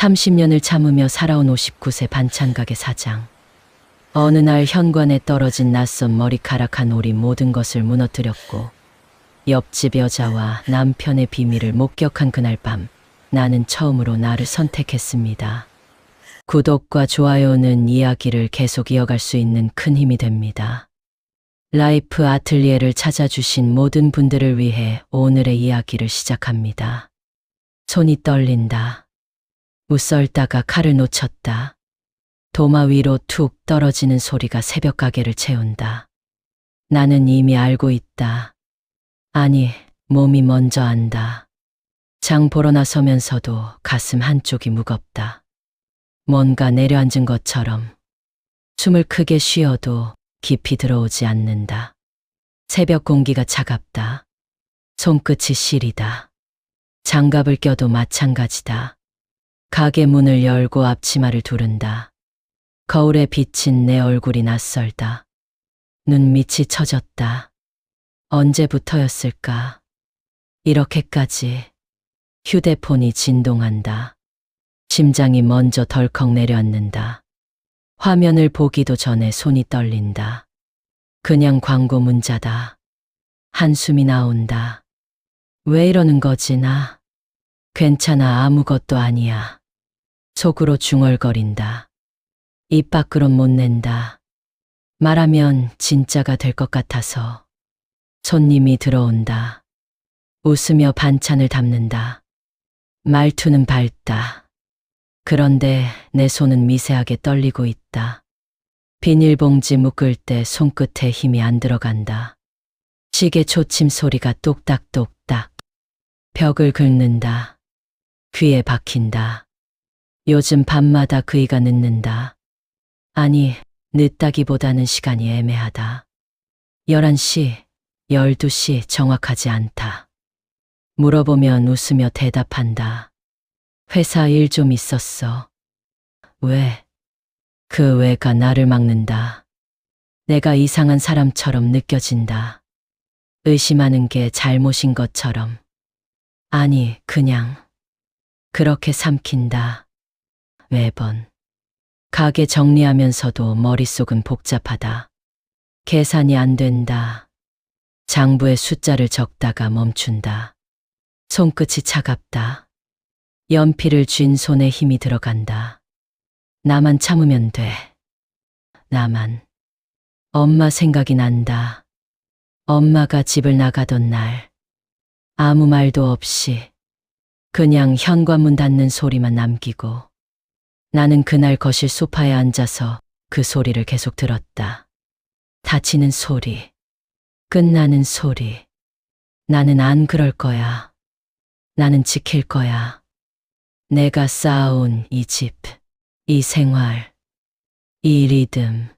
30년을 참으며 살아온 59세 반찬가게 사장. 어느 날 현관에 떨어진 낯선 머리카락 한 올이 모든 것을 무너뜨렸고 옆집 여자와 남편의 비밀을 목격한 그날 밤 나는 처음으로 나를 선택했습니다. 구독과 좋아요는 이야기를 계속 이어갈 수 있는 큰 힘이 됩니다. 라이프 아틀리에를 찾아주신 모든 분들을 위해 오늘의 이야기를 시작합니다. 손이 떨린다. 웃썰다가 칼을 놓쳤다. 도마 위로 툭 떨어지는 소리가 새벽 가게를 채운다. 나는 이미 알고 있다. 아니, 몸이 먼저 안다. 장 보러 나서면서도 가슴 한쪽이 무겁다. 뭔가 내려앉은 것처럼 숨을 크게 쉬어도 깊이 들어오지 않는다. 새벽 공기가 차갑다. 손끝이 시리다. 장갑을 껴도 마찬가지다. 가게 문을 열고 앞치마를 두른다. 거울에 비친 내 얼굴이 낯설다. 눈밑이 처졌다. 언제부터였을까? 이렇게까지. 휴대폰이 진동한다. 심장이 먼저 덜컥 내려앉는다. 화면을 보기도 전에 손이 떨린다. 그냥 광고 문자다. 한숨이 나온다. 왜 이러는 거지 나? 괜찮아, 아무것도 아니야. 속으로 중얼거린다. 입 밖으론 못 낸다. 말하면 진짜가 될 것 같아서. 손님이 들어온다. 웃으며 반찬을 담는다. 말투는 밝다. 그런데 내 손은 미세하게 떨리고 있다. 비닐봉지 묶을 때 손끝에 힘이 안 들어간다. 시계 초침 소리가 똑딱똑딱. 벽을 긁는다. 귀에 박힌다. 요즘 밤마다 그이가 늦는다. 아니, 늦다기보다는 시간이 애매하다. 11시, 12시 정확하지 않다. 물어보면 웃으며 대답한다. 회사 일 좀 있었어. 왜? 그 왜가 나를 막는다. 내가 이상한 사람처럼 느껴진다. 의심하는 게 잘못인 것처럼. 아니, 그냥 그렇게 삼킨다. 매번. 가게 정리하면서도 머릿속은 복잡하다. 계산이 안 된다. 장부에 숫자를 적다가 멈춘다. 손끝이 차갑다. 연필을 쥔 손에 힘이 들어간다. 나만 참으면 돼. 나만. 엄마 생각이 난다. 엄마가 집을 나가던 날. 아무 말도 없이 그냥 현관문 닫는 소리만 남기고 나는 그날 거실 소파에 앉아서 그 소리를 계속 들었다. 닫히는 소리. 끝나는 소리. 나는 안 그럴 거야. 나는 지킬 거야. 내가 쌓아온 이 집, 이 생활, 이 리듬.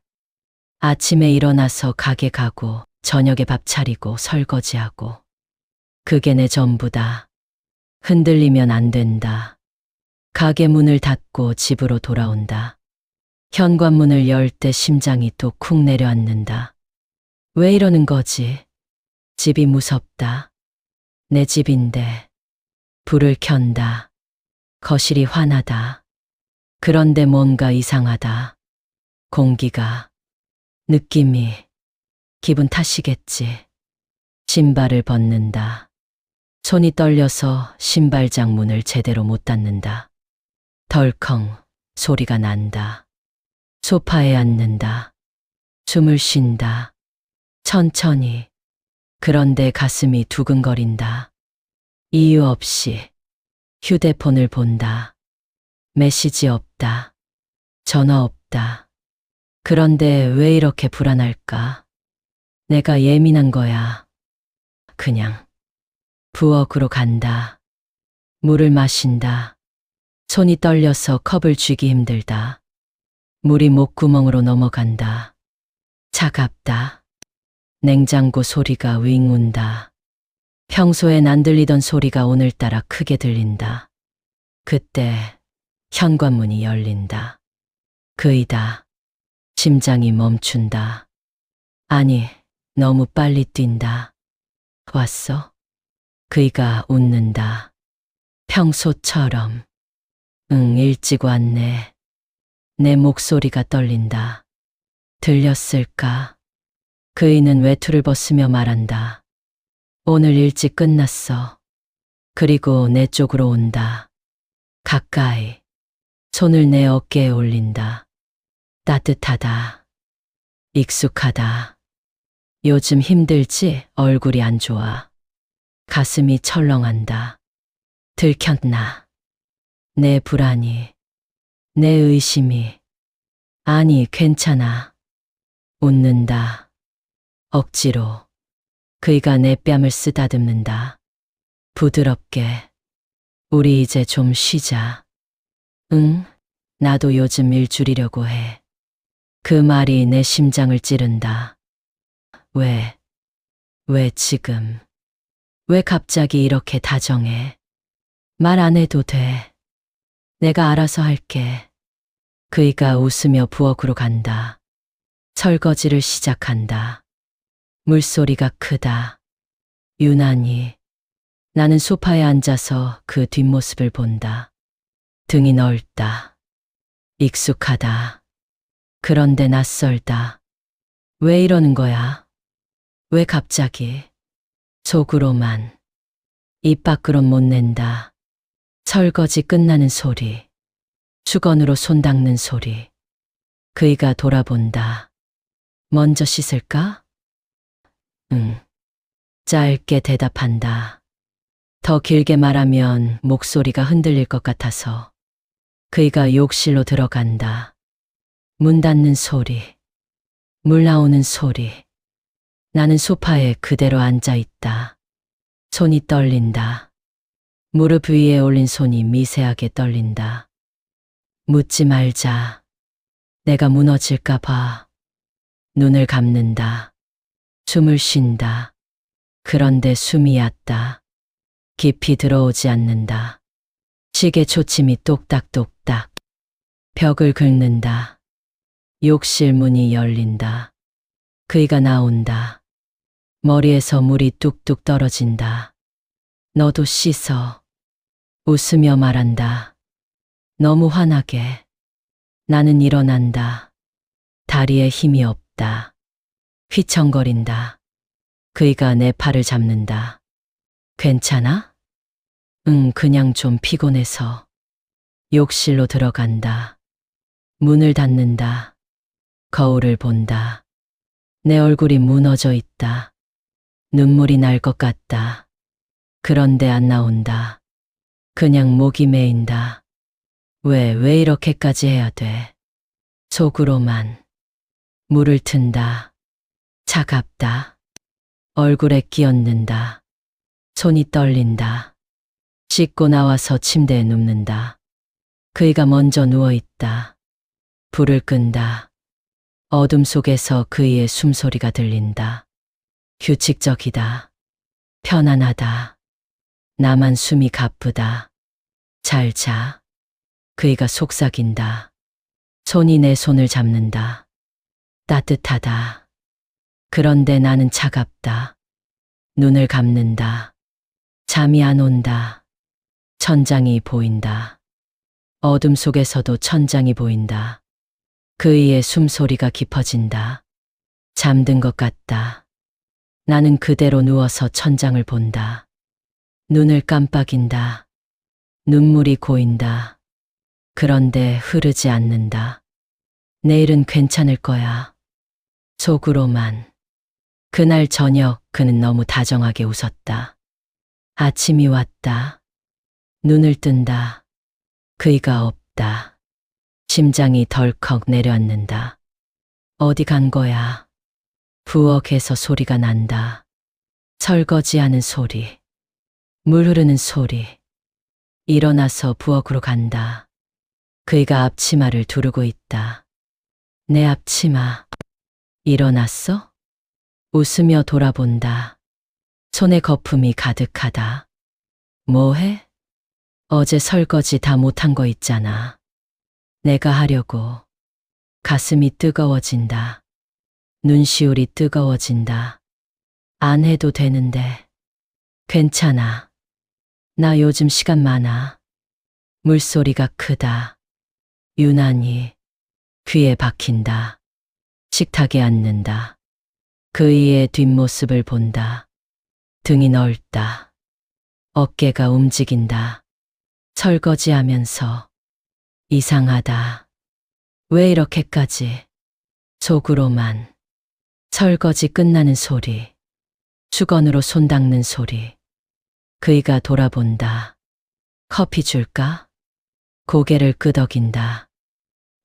아침에 일어나서 가게 가고 저녁에 밥 차리고 설거지하고. 그게 내 전부다. 흔들리면 안 된다. 가게 문을 닫고 집으로 돌아온다. 현관문을 열 때 심장이 또 쿵 내려앉는다. 왜 이러는 거지? 집이 무섭다. 내 집인데. 불을 켠다. 거실이 환하다. 그런데 뭔가 이상하다. 공기가, 느낌이, 기분 탓이겠지. 신발을 벗는다. 손이 떨려서 신발장 문을 제대로 못 닫는다. 덜컹 소리가 난다. 소파에 앉는다. 숨을 쉰다. 천천히. 그런데 가슴이 두근거린다. 이유 없이. 휴대폰을 본다. 메시지 없다. 전화 없다. 그런데 왜 이렇게 불안할까? 내가 예민한 거야. 그냥. 부엌으로 간다. 물을 마신다. 손이 떨려서 컵을 쥐기 힘들다. 물이 목구멍으로 넘어간다. 차갑다. 냉장고 소리가 윙 운다. 평소엔 안 들리던 소리가 오늘따라 크게 들린다. 그때 현관문이 열린다. 그이다. 심장이 멈춘다. 아니, 너무 빨리 뛴다. 왔어? 그이가 웃는다. 평소처럼. 응, 일찍 왔네. 내 목소리가 떨린다. 들렸을까? 그이는 외투를 벗으며 말한다. 오늘 일찍 끝났어. 그리고 내 쪽으로 온다. 가까이. 손을 내 어깨에 올린다. 따뜻하다. 익숙하다. 요즘 힘들지? 얼굴이 안 좋아. 가슴이 철렁한다. 들켰나? 내 불안이, 내 의심이. 아니, 괜찮아. 웃는다. 억지로. 그이가 내 뺨을 쓰다듬는다. 부드럽게. 우리 이제 좀 쉬자. 응? 나도 요즘 일 줄이려고 해. 그 말이 내 심장을 찌른다. 왜 지금? 왜 갑자기 이렇게 다정해? 말 안 해도 돼. 내가 알아서 할게. 그이가 웃으며 부엌으로 간다. 설거지를 시작한다. 물소리가 크다. 유난히. 나는 소파에 앉아서 그 뒷모습을 본다. 등이 넓다. 익숙하다. 그런데 낯설다. 왜 이러는 거야? 왜 갑자기? 속으로만. 입 밖으론 못 낸다. 설거지 끝나는 소리. 수건으로 손 닦는 소리. 그이가 돌아본다. 먼저 씻을까? 응. 짧게 대답한다. 더 길게 말하면 목소리가 흔들릴 것 같아서. 그이가 욕실로 들어간다. 문 닫는 소리. 물 나오는 소리. 나는 소파에 그대로 앉아 있다. 손이 떨린다. 무릎 위에 올린 손이 미세하게 떨린다. 묻지 말자. 내가 무너질까 봐. 눈을 감는다. 숨을 쉰다. 그런데 숨이 얕다. 깊이 들어오지 않는다. 시계 초침이 똑딱똑딱. 벽을 긁는다. 욕실 문이 열린다. 그이가 나온다. 머리에서 물이 뚝뚝 떨어진다. 너도 씻어. 웃으며 말한다. 너무 환하게. 나는 일어난다. 다리에 힘이 없다. 휘청거린다. 그이가 내 팔을 잡는다. 괜찮아? 응, 그냥 좀 피곤해서. 욕실로 들어간다. 문을 닫는다. 거울을 본다. 내 얼굴이 무너져 있다. 눈물이 날 것 같다. 그런데 안 나온다. 그냥 목이 메인다. 왜 이렇게까지 해야 돼? 속으로만. 물을 튼다. 차갑다. 얼굴에 끼얹는다. 손이 떨린다. 씻고 나와서 침대에 눕는다. 그이가 먼저 누워있다. 불을 끈다. 어둠 속에서 그이의 숨소리가 들린다. 규칙적이다. 편안하다. 나만 숨이 가쁘다. 잘 자. 그이가 속삭인다. 손이 내 손을 잡는다. 따뜻하다. 그런데 나는 차갑다. 눈을 감는다. 잠이 안 온다. 천장이 보인다. 어둠 속에서도 천장이 보인다. 그이의 숨소리가 깊어진다. 잠든 것 같다. 나는 그대로 누워서 천장을 본다. 눈을 깜빡인다. 눈물이 고인다. 그런데 흐르지 않는다. 내일은 괜찮을 거야. 속으로만. 그날 저녁 그는 너무 다정하게 웃었다. 아침이 왔다. 눈을 뜬다. 그이가 없다. 심장이 덜컥 내려앉는다. 어디 간 거야? 부엌에서 소리가 난다. 설거지하는 소리. 물 흐르는 소리. 일어나서 부엌으로 간다. 그이가 앞치마를 두르고 있다. 내 앞치마. 일어났어? 웃으며 돌아본다. 손에 거품이 가득하다. 뭐해? 어제 설거지 다 못한 거 있잖아. 내가 하려고. 가슴이 뜨거워진다. 눈시울이 뜨거워진다. 안 해도 되는데. 괜찮아. 나 요즘 시간 많아. 물소리가 크다. 유난히 귀에 박힌다. 식탁에 앉는다. 그이의 뒷모습을 본다. 등이 넓다. 어깨가 움직인다. 설거지하면서 이상하다. 왜 이렇게까지? 속으로만. 설거지 끝나는 소리. 수건으로 손 닦는 소리. 그이가 돌아본다. 커피 줄까? 고개를 끄덕인다.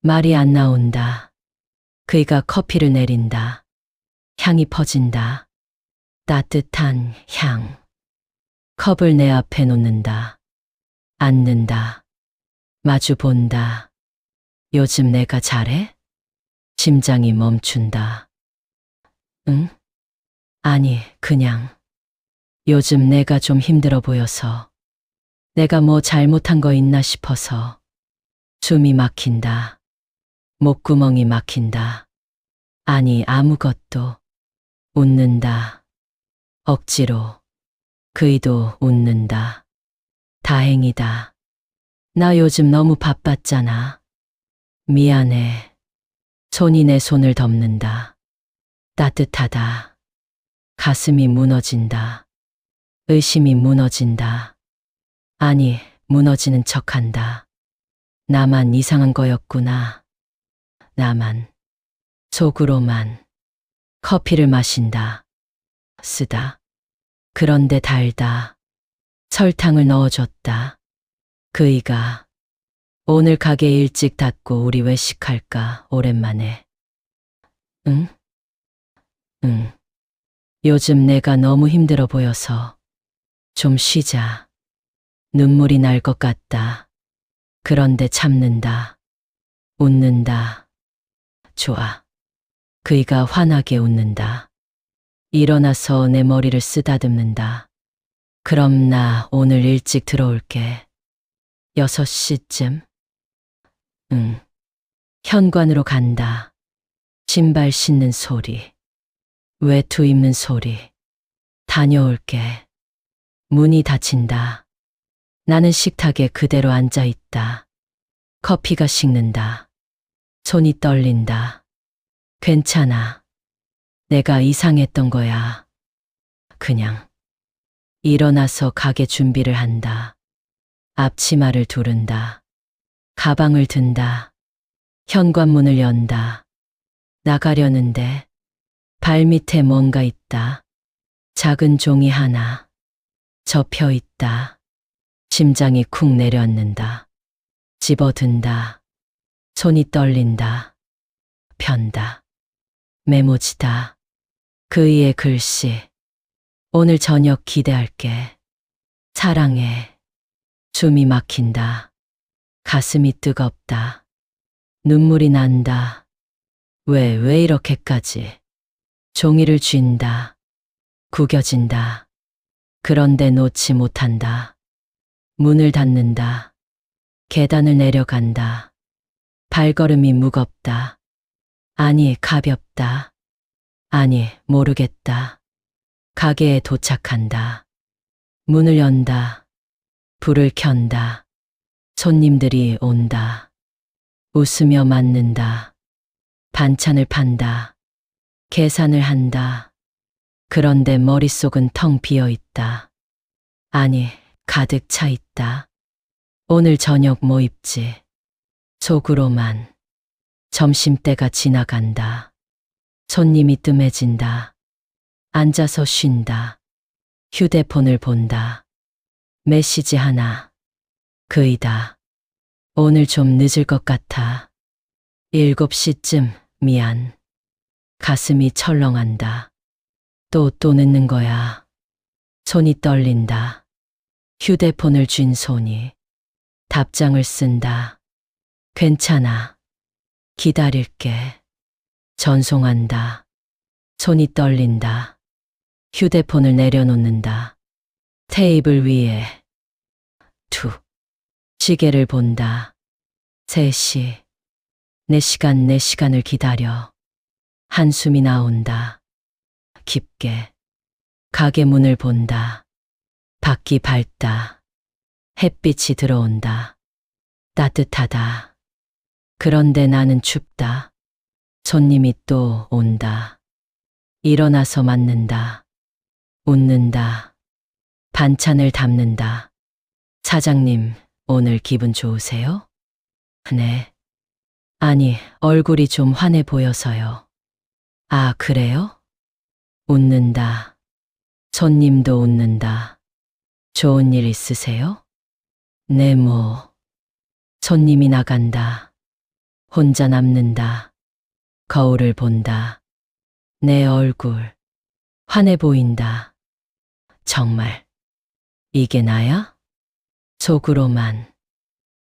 말이 안 나온다. 그이가 커피를 내린다. 향이 퍼진다. 따뜻한 향. 컵을 내 앞에 놓는다. 앉는다. 마주 본다. 요즘 내가 잘해? 심장이 멈춘다. 응? 아니, 그냥. 요즘 내가 좀 힘들어 보여서. 내가 뭐 잘못한 거 있나 싶어서. 숨이 막힌다. 목구멍이 막힌다. 아니, 아무것도. 웃는다. 억지로. 그이도 웃는다. 다행이다. 나 요즘 너무 바빴잖아. 미안해. 손이 내 손을 덮는다. 따뜻하다. 가슴이 무너진다. 의심이 무너진다. 아니, 무너지는 척한다. 나만 이상한 거였구나. 나만. 속으로만. 커피를 마신다. 쓰다. 그런데 달다. 설탕을 넣어줬다. 그이가 오늘 가게 일찍 닫고 우리 외식할까 오랜만에. 응? 응. 요즘 내가 너무 힘들어 보여서 좀 쉬자. 눈물이 날 것 같다. 그런데 참는다. 웃는다. 좋아. 그이가 환하게 웃는다. 일어나서 내 머리를 쓰다듬는다. 그럼 나 오늘 일찍 들어올게. 6시쯤? 응. 현관으로 간다. 신발 신는 소리. 외투 입는 소리. 다녀올게. 문이 닫힌다. 나는 식탁에 그대로 앉아 있다. 커피가 식는다. 손이 떨린다. 괜찮아. 내가 이상했던 거야. 그냥. 일어나서 가게 준비를 한다. 앞치마를 두른다. 가방을 든다. 현관문을 연다. 나가려는데 발밑에 뭔가 있다. 작은 종이 하나. 접혀 있다. 심장이 쿵 내려앉는다. 집어든다. 손이 떨린다. 편다. 메모지다. 그이의 글씨. 오늘 저녁 기대할게. 사랑해. 숨이 막힌다. 가슴이 뜨겁다. 눈물이 난다. 왜 이렇게까지. 종이를 쥔다. 구겨진다. 그런데 놓지 못한다. 문을 닫는다. 계단을 내려간다. 발걸음이 무겁다. 아니, 가볍다. 아니, 모르겠다. 가게에 도착한다. 문을 연다. 불을 켠다. 손님들이 온다. 웃으며 맞는다. 반찬을 판다. 계산을 한다. 그런데 머릿속은 텅 비어 있다. 아니, 가득 차 있다. 오늘 저녁 뭐 입지? 속으로만. 점심때가 지나간다. 손님이 뜸해진다. 앉아서 쉰다. 휴대폰을 본다. 메시지 하나. 그이다. 오늘 좀 늦을 것 같아. 7시쯤 미안. 가슴이 철렁한다. 또 늦는 거야. 손이 떨린다. 휴대폰을 쥔 손이. 답장을 쓴다. 괜찮아. 기다릴게. 전송한다. 손이 떨린다. 휴대폰을 내려놓는다. 테이블 위에. 시계를 본다. 3시. 내 시간을 기다려. 한숨이 나온다. 깊게. 가게 문을 본다. 밖이 밝다. 햇빛이 들어온다. 따뜻하다. 그런데 나는 춥다. 손님이 또 온다. 일어나서 맞는다. 웃는다. 반찬을 담는다. 사장님, 오늘 기분 좋으세요? 네. 아니, 얼굴이 좀 환해 보여서요. 아, 그래요? 웃는다. 손님도 웃는다. 좋은 일 있으세요? 네, 뭐. 손님이 나간다. 혼자 남는다. 거울을 본다. 내 얼굴. 환해 보인다. 정말. 이게 나야? 속으로만.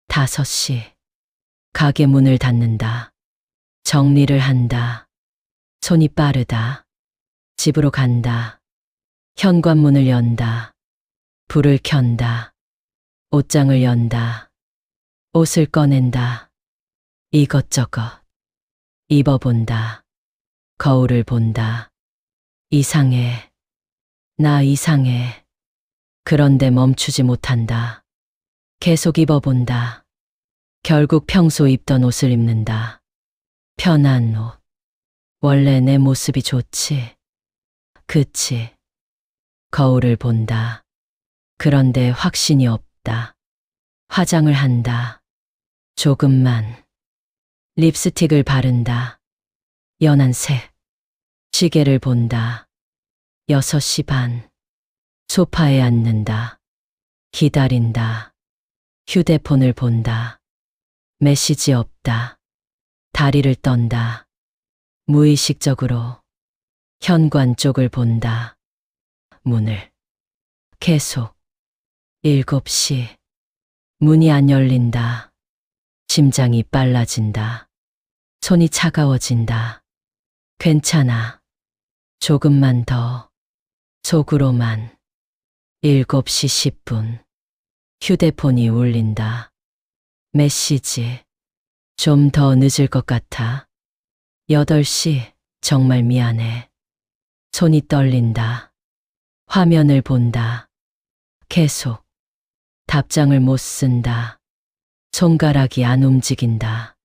5시. 가게 문을 닫는다. 정리를 한다. 손이 빠르다. 집으로 간다. 현관문을 연다. 불을 켠다. 옷장을 연다. 옷을 꺼낸다. 이것저것. 입어본다. 거울을 본다. 이상해. 나 이상해. 그런데 멈추지 못한다. 계속 입어본다. 결국 평소 입던 옷을 입는다. 편한 옷. 원래 내 모습이 좋지. 그치. 거울을 본다. 그런데 확신이 없다. 화장을 한다. 조금만. 립스틱을 바른다. 연한 색. 시계를 본다. 6시 반. 소파에 앉는다. 기다린다. 휴대폰을 본다. 메시지 없다. 다리를 떤다. 무의식적으로 현관 쪽을 본다. 문을. 계속. 7시. 문이 안 열린다. 심장이 빨라진다. 손이 차가워진다. 괜찮아. 조금만 더. 속으로만. 7시 10분. 휴대폰이 울린다. 메시지. 좀 더 늦을 것 같아. 8시. 정말 미안해. 손이 떨린다. 화면을 본다. 계속. 답장을 못 쓴다. 손가락이 안 움직인다.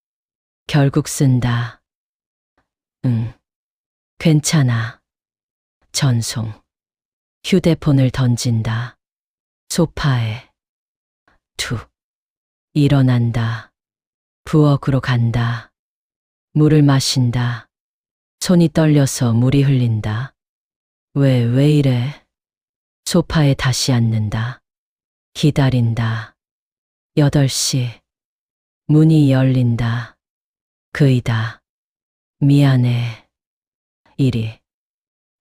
결국 쓴다. 응. 괜찮아. 전송. 휴대폰을 던진다. 소파에. 툭. 일어난다. 부엌으로 간다. 물을 마신다. 손이 떨려서 물이 흘린다. 왜 이래? 소파에 다시 앉는다. 기다린다. 8시. 문이 열린다. 그이다. 미안해.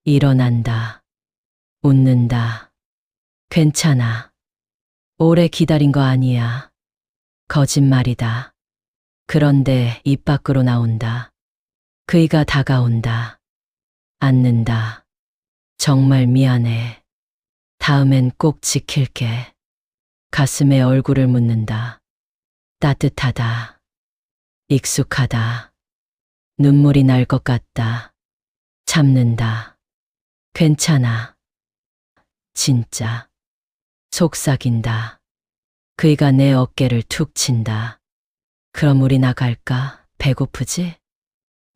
일어난다. 웃는다. 괜찮아. 오래 기다린 거 아니야. 거짓말이다. 그런데 입 밖으로 나온다. 그이가 다가온다. 앉는다. 정말 미안해. 다음엔 꼭 지킬게. 가슴에 얼굴을 묻는다. 따뜻하다. 익숙하다. 눈물이 날 것 같다. 참는다. 괜찮아. 진짜. 속삭인다. 그이가 내 어깨를 툭 친다. 그럼 우리 나갈까? 배고프지?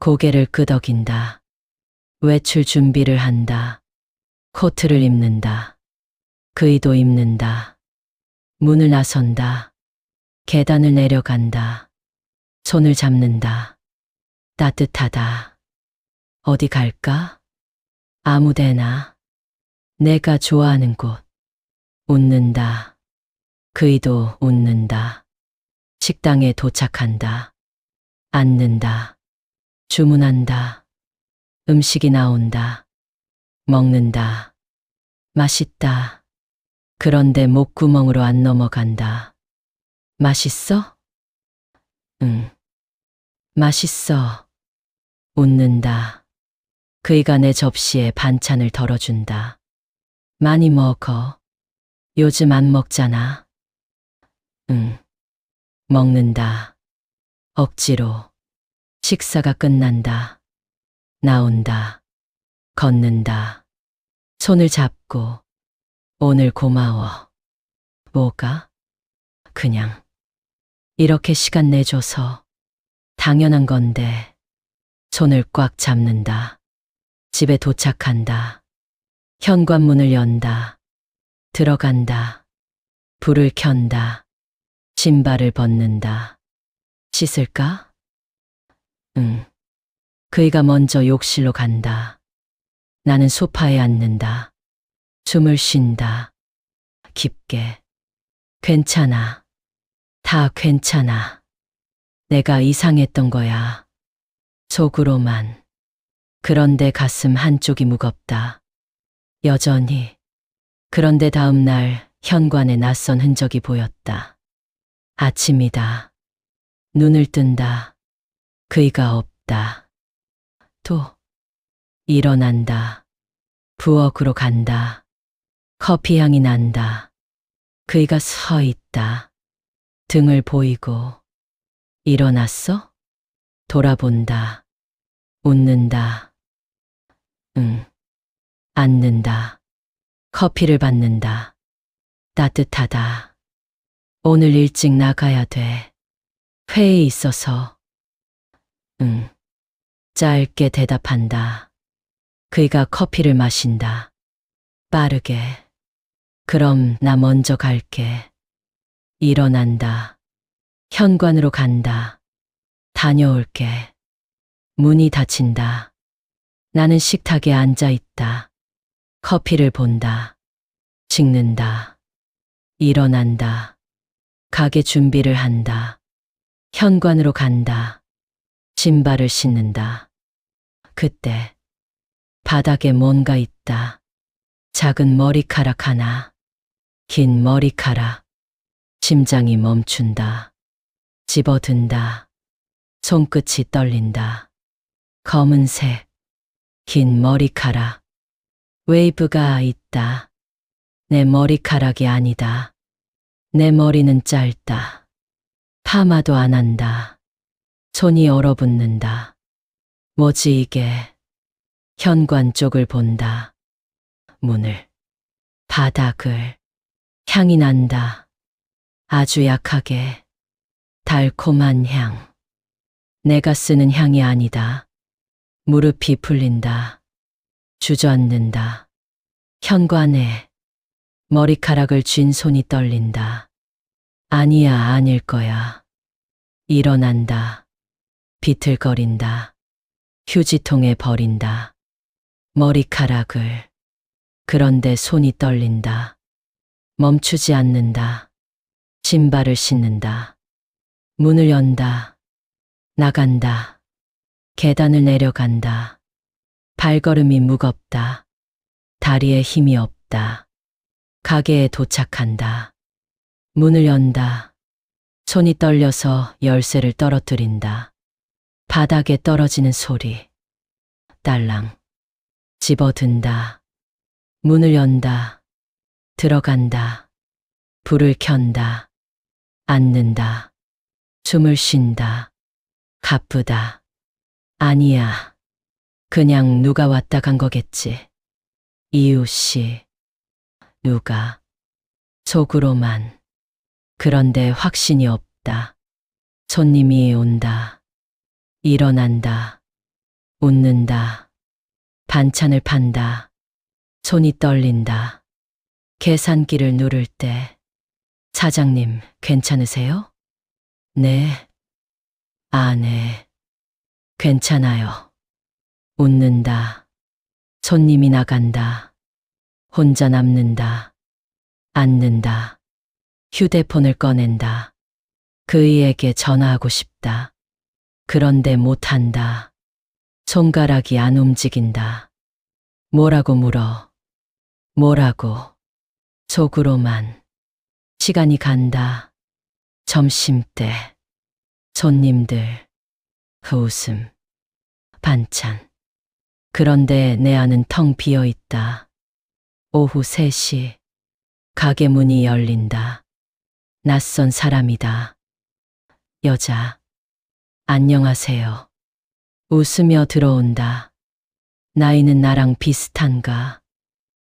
고개를 끄덕인다. 외출 준비를 한다. 코트를 입는다. 그이도 입는다. 문을 나선다. 계단을 내려간다. 손을 잡는다. 따뜻하다. 어디 갈까? 아무데나. 내가 좋아하는 곳. 웃는다. 그이도 웃는다. 식당에 도착한다. 앉는다. 주문한다. 음식이 나온다. 먹는다. 맛있다. 그런데 목구멍으로 안 넘어간다. 맛있어? 응. 맛있어. 웃는다. 그이가 내 접시에 반찬을 덜어준다. 많이 먹어. 요즘 안 먹잖아. 응. 먹는다. 억지로. 식사가 끝난다. 나온다. 걷는다. 손을 잡고. 오늘 고마워. 뭐가? 그냥. 이렇게 시간 내줘서 당연한 건데 손을 꽉 잡는다. 집에 도착한다. 현관문을 연다. 들어간다. 불을 켠다. 신발을 벗는다. 씻을까? 응. 그이가 먼저 욕실로 간다. 나는 소파에 앉는다. 숨을 쉰다. 깊게. 괜찮아. 다 괜찮아. 내가 이상했던 거야. 속으로만. 그런데 가슴 한쪽이 무겁다. 여전히. 그런데 다음 날 현관에 낯선 흔적이 보였다. 아침이다. 눈을 뜬다. 그이가 없다. 또 일어난다. 부엌으로 간다. 커피 향이 난다. 그이가 서 있다. 등을 보이고. 일어났어? 돌아본다. 웃는다. 응. 앉는다. 커피를 받는다. 따뜻하다. 오늘 일찍 나가야 돼. 회의 있어서. 응. 짧게 대답한다. 그이가 커피를 마신다. 빠르게. 그럼 나 먼저 갈게. 일어난다. 현관으로 간다. 다녀올게. 문이 닫힌다. 나는 식탁에 앉아 있다. 커피를 본다. 식는다. 일어난다. 가게 준비를 한다. 현관으로 간다. 신발을 신는다. 그때 바닥에 뭔가 있다. 작은 머리카락 하나. 긴 머리카락. 심장이 멈춘다. 집어든다. 손끝이 떨린다. 검은색. 긴 머리카락. 웨이브가 있다. 내 머리카락이 아니다. 내 머리는 짧다. 파마도 안 한다. 손이 얼어붙는다. 뭐지 이게? 현관 쪽을 본다. 문을. 바닥을. 향이 난다. 아주 약하게. 달콤한 향. 내가 쓰는 향이 아니다. 무릎이 풀린다. 주저앉는다. 현관에. 머리카락을 쥔 손이 떨린다. 아니야, 아닐 거야. 일어난다. 비틀거린다. 휴지통에 버린다. 머리카락을. 그런데 손이 떨린다. 멈추지 않는다. 신발을 신는다. 문을 연다. 나간다. 계단을 내려간다. 발걸음이 무겁다. 다리에 힘이 없다. 가게에 도착한다. 문을 연다. 손이 떨려서 열쇠를 떨어뜨린다. 바닥에 떨어지는 소리. 딸랑. 집어든다. 문을 연다. 들어간다. 불을 켠다. 앉는다. 숨을 쉰다. 가쁘다. 아니야. 그냥 누가 왔다 간 거겠지. 이웃이. 누가. 속으로만. 그런데 확신이 없다. 손님이 온다. 일어난다. 웃는다. 반찬을 판다. 손이 떨린다. 계산기를 누를 때. 사장님, 괜찮으세요? 네. 아, 네. 괜찮아요. 웃는다. 손님이 나간다. 혼자 남는다. 앉는다. 휴대폰을 꺼낸다. 그이에게 전화하고 싶다. 그런데 못한다. 손가락이 안 움직인다. 뭐라고 물어. 뭐라고. 속으로만. 시간이 간다. 점심때. 손님들. 그 웃음. 반찬. 그런데 내 안은 텅 비어 있다. 오후 3시. 가게 문이 열린다. 낯선 사람이다. 여자. 안녕하세요. 웃으며 들어온다. 나이는 나랑 비슷한가?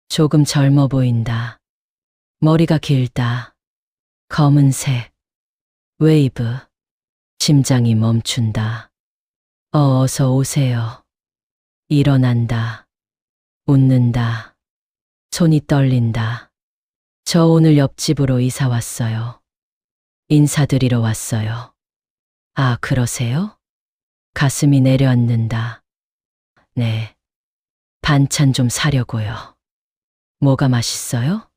조금 젊어 보인다. 머리가 길다. 검은색. 웨이브. 심장이 멈춘다. 어서 오세요. 일어난다. 웃는다. 손이 떨린다. 저 오늘 옆집으로 이사 왔어요. 인사드리러 왔어요. 아, 그러세요? 가슴이 내려앉는다. 네. 반찬 좀 사려고요. 뭐가 맛있어요?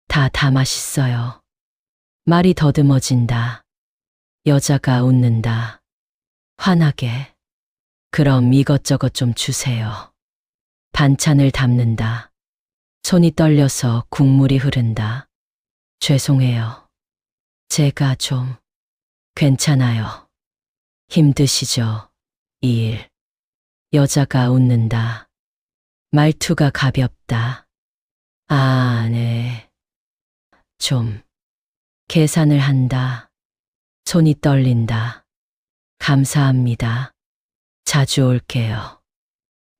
다 맛있어요. 말이 더듬어진다. 여자가 웃는다. 환하게. 그럼 이것저것 좀 주세요. 반찬을 담는다. 손이 떨려서 국물이 흐른다. 죄송해요. 제가 좀. 괜찮아요. 힘드시죠? 이 일. 여자가 웃는다. 말투가 가볍다. 아, 네. 좀. 계산을 한다. 손이 떨린다. 감사합니다. 자주 올게요.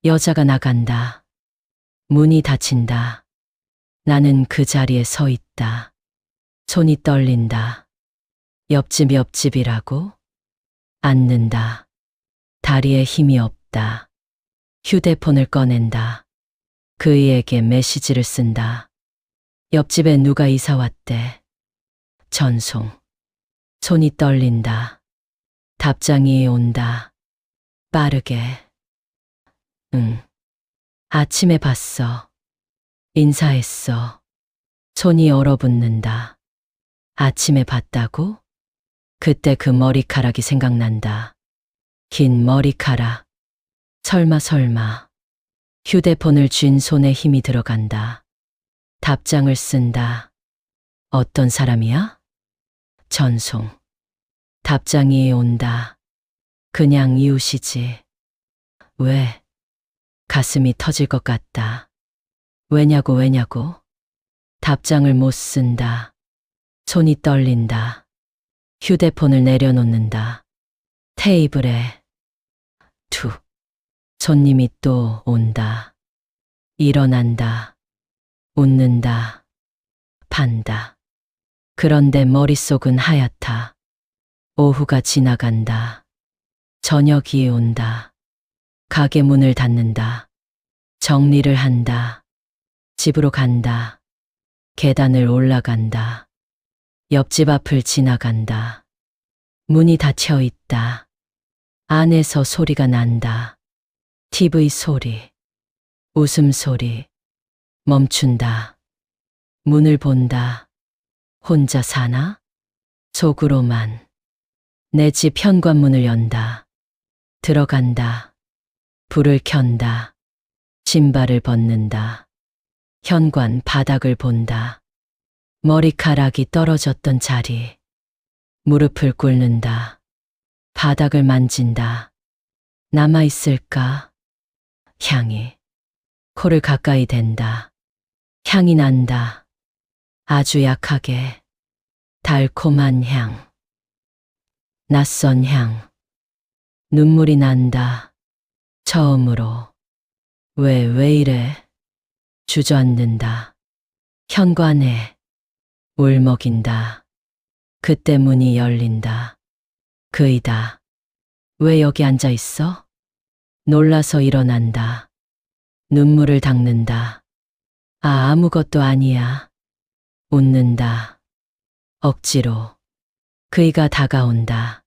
여자가 나간다. 문이 닫힌다. 나는 그 자리에 서 있다. 손이 떨린다. 옆집이라고? 앉는다. 다리에 힘이 없다. 휴대폰을 꺼낸다. 그이에게 메시지를 쓴다. 옆집에 누가 이사 왔대. 전송. 손이 떨린다. 답장이 온다. 빠르게. 응. 아침에 봤어. 인사했어. 손이 얼어붙는다. 아침에 봤다고? 그때 그 머리카락이 생각난다. 긴 머리카락. 설마. 휴대폰을 쥔 손에 힘이 들어간다. 답장을 쓴다. 어떤 사람이야? 전송. 답장이 온다. 그냥 이웃이지. 왜? 가슴이 터질 것 같다. 왜냐고? 답장을 못 쓴다. 손이 떨린다. 휴대폰을 내려놓는다. 테이블에. 툭. 손님이 또 온다. 일어난다. 웃는다. 판다. 그런데 머릿속은 하얗다. 오후가 지나간다. 저녁이 온다. 가게 문을 닫는다. 정리를 한다. 집으로 간다. 계단을 올라간다. 옆집 앞을 지나간다. 문이 닫혀 있다. 안에서 소리가 난다. TV 소리. 웃음소리. 멈춘다. 문을 본다. 혼자 사나? 속으로만. 내 집 현관문을 연다. 들어간다. 불을 켠다. 신발을 벗는다. 현관 바닥을 본다. 머리카락이 떨어졌던 자리. 무릎을 꿇는다. 바닥을 만진다. 남아있을까? 향이. 코를 가까이 댄다. 향이 난다. 아주 약하게. 달콤한 향. 낯선 향. 눈물이 난다. 처음으로. 왜 이래? 주저앉는다. 현관에. 울먹인다. 그때 문이 열린다. 그이다. 왜 여기 앉아 있어? 놀라서 일어난다. 눈물을 닦는다. 아, 아무것도 아니야. 웃는다. 억지로. 그이가 다가온다.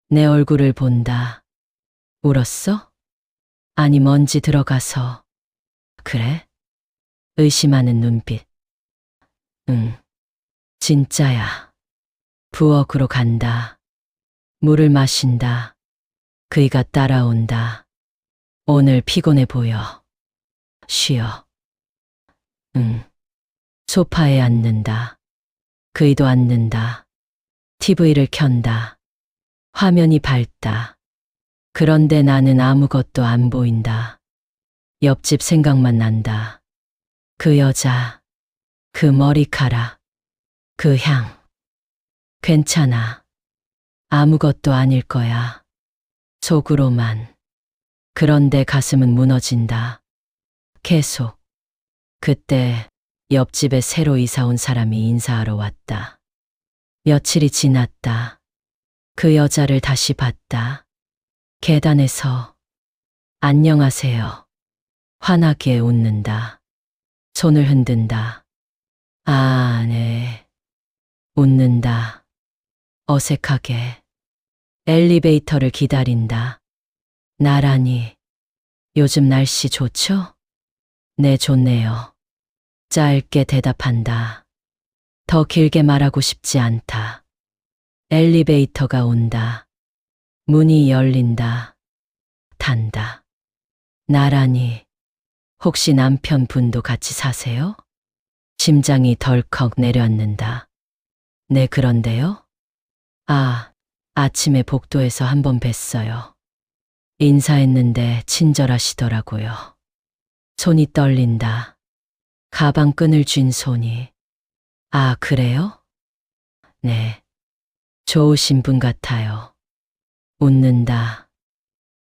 내 얼굴을 본다. 울었어? 아니, 먼지 들어가서. 그래? 의심하는 눈빛. 응. 진짜야. 부엌으로 간다. 물을 마신다. 그이가 따라온다. 오늘 피곤해 보여. 쉬어. 응. 소파에 앉는다. 그이도 앉는다. TV를 켠다. 화면이 밝다. 그런데 나는 아무것도 안 보인다. 옆집 생각만 난다. 그 여자, 그 머리카락, 그 향. 괜찮아. 아무것도 아닐 거야. 속으로만. 그런데 가슴은 무너진다. 계속. 그때 옆집에 새로 이사 온 사람이 인사하러 왔다. 며칠이 지났다. 그 여자를 다시 봤다. 계단에서 안녕하세요. 환하게 웃는다. 손을 흔든다. 아, 네. 웃는다. 어색하게. 엘리베이터를 기다린다. 나란히. 요즘 날씨 좋죠? 네, 좋네요. 짧게 대답한다. 더 길게 말하고 싶지 않다. 엘리베이터가 온다. 문이 열린다. 탄다. 나란히. 혹시 남편분도 같이 사세요? 심장이 덜컥 내려앉는다. 네, 그런데요? 아, 아침에 복도에서 한번 뵀어요. 인사했는데 친절하시더라고요. 손이 떨린다. 가방 끈을 쥔 손이. 아, 그래요? 네. 좋으신 분 같아요. 웃는다.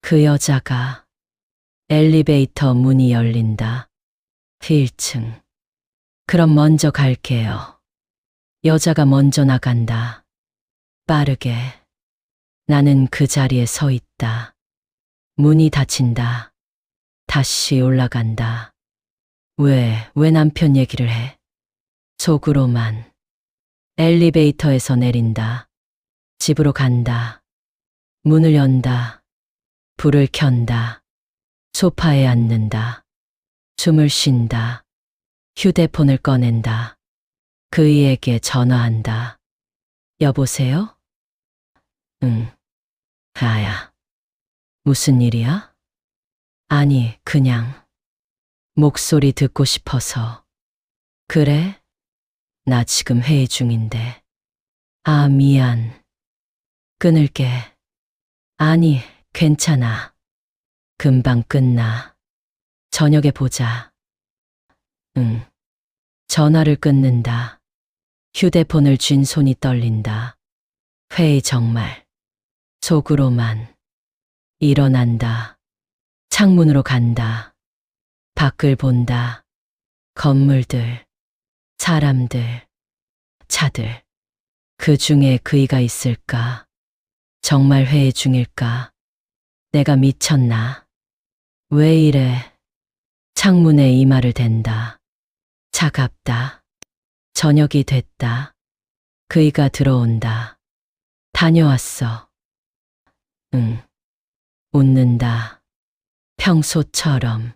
그 여자가. 엘리베이터 문이 열린다. 1층. 그럼 먼저 갈게요. 여자가 먼저 나간다. 빠르게. 나는 그 자리에 서 있다. 문이 닫힌다. 다시 올라간다. 왜 남편 얘기를 해? 속으로만. 엘리베이터에서 내린다. 집으로 간다. 문을 연다. 불을 켠다. 소파에 앉는다. 숨을 쉰다. 휴대폰을 꺼낸다. 그이에게 전화한다. 여보세요? 응. 아야. 무슨 일이야? 아니, 그냥. 목소리 듣고 싶어서. 그래? 나 지금 회의 중인데. 아, 미안. 끊을게. 아니, 괜찮아. 금방 끝나. 저녁에 보자. 응. 전화를 끊는다. 휴대폰을 쥔 손이 떨린다. 회의 정말. 속으로만. 일어난다. 창문으로 간다. 밖을 본다. 건물들, 사람들, 차들. 그 중에 그이가 있을까? 정말 회의 중일까? 내가 미쳤나? 왜 이래? 창문에 이마를 댄다. 차갑다. 저녁이 됐다. 그이가 들어온다. 다녀왔어. 응. 웃는다. 평소처럼.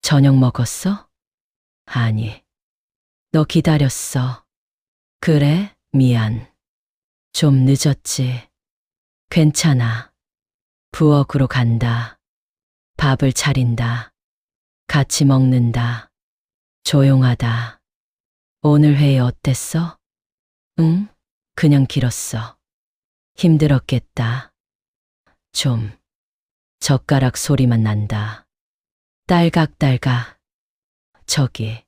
저녁 먹었어? 아니. 너 기다렸어. 그래? 미안. 좀 늦었지. 괜찮아. 부엌으로 간다. 밥을 차린다. 같이 먹는다. 조용하다. 오늘 회의 어땠어? 응? 그냥 길었어. 힘들었겠다. 좀. 젓가락 소리만 난다. 딸각딸각. 저기.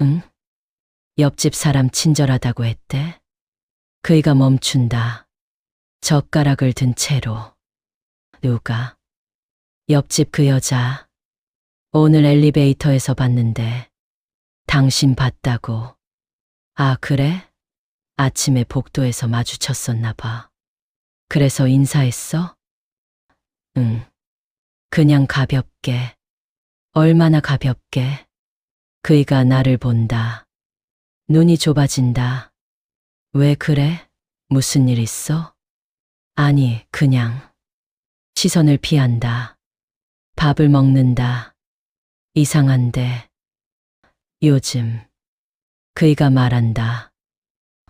응? 옆집 사람 친절하다고 했대? 그이가 멈춘다. 젓가락을 든 채로. 누가? 옆집 그 여자. 오늘 엘리베이터에서 봤는데. 당신 봤다고. 아, 그래? 아침에 복도에서 마주쳤었나 봐. 그래서 인사했어? 응. 그냥 가볍게. 얼마나 가볍게. 그이가 나를 본다. 눈이 좁아진다. 왜 그래? 무슨 일 있어? 아니, 그냥. 시선을 피한다. 밥을 먹는다. 이상한데. 요즘. 그이가 말한다.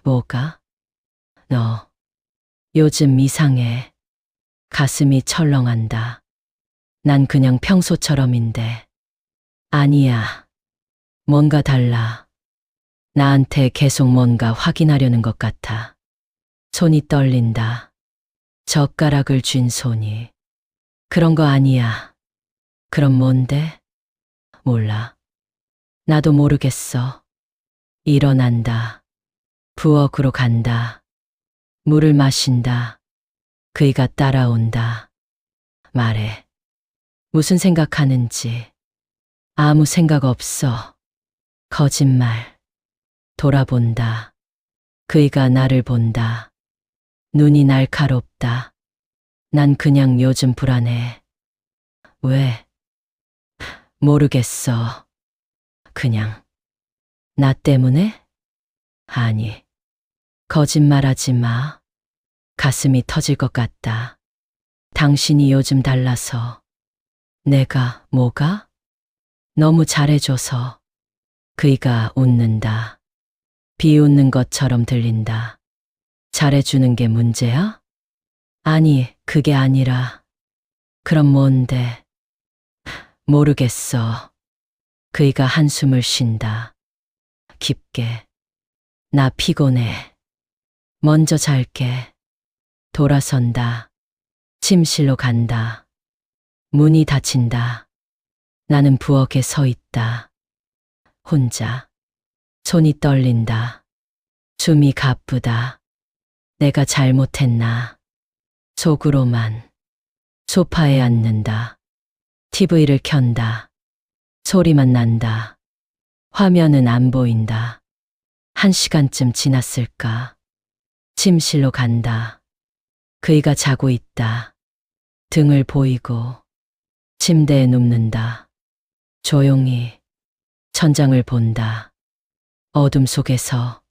뭐가? 너. 요즘 이상해. 가슴이 철렁한다. 난 그냥 평소처럼인데. 아니야. 뭔가 달라. 나한테 계속 뭔가 확인하려는 것 같아. 손이 떨린다. 젓가락을 쥔 손이. 그런 거 아니야. 그럼 뭔데? 몰라. 나도 모르겠어. 일어난다. 부엌으로 간다. 물을 마신다. 그이가 따라온다. 말해. 무슨 생각하는지. 아무 생각 없어. 거짓말. 돌아본다. 그이가 나를 본다. 눈이 날카롭다. 난 그냥 요즘 불안해. 왜? 모르겠어. 그냥. 나 때문에? 아니. 거짓말하지 마. 가슴이 터질 것 같다. 당신이 요즘 달라서. 내가 뭐가? 너무 잘해줘서. 그이가 웃는다. 비웃는 것처럼 들린다. 잘해주는 게 문제야? 아니, 그게 아니라. 그럼 뭔데? 모르겠어. 그이가 한숨을 쉰다. 깊게. 나 피곤해. 먼저 잘게. 돌아선다. 침실로 간다. 문이 닫힌다. 나는 부엌에 서 있다. 혼자. 손이 떨린다. 숨이 가쁘다. 내가 잘못했나. 속으로만. 소파에 앉는다. TV를 켠다. 소리만 난다. 화면은 안 보인다. 1시간쯤 지났을까. 침실로 간다. 그이가 자고 있다. 등을 보이고 침대에 눕는다. 조용히 천장을 본다. 어둠 속에서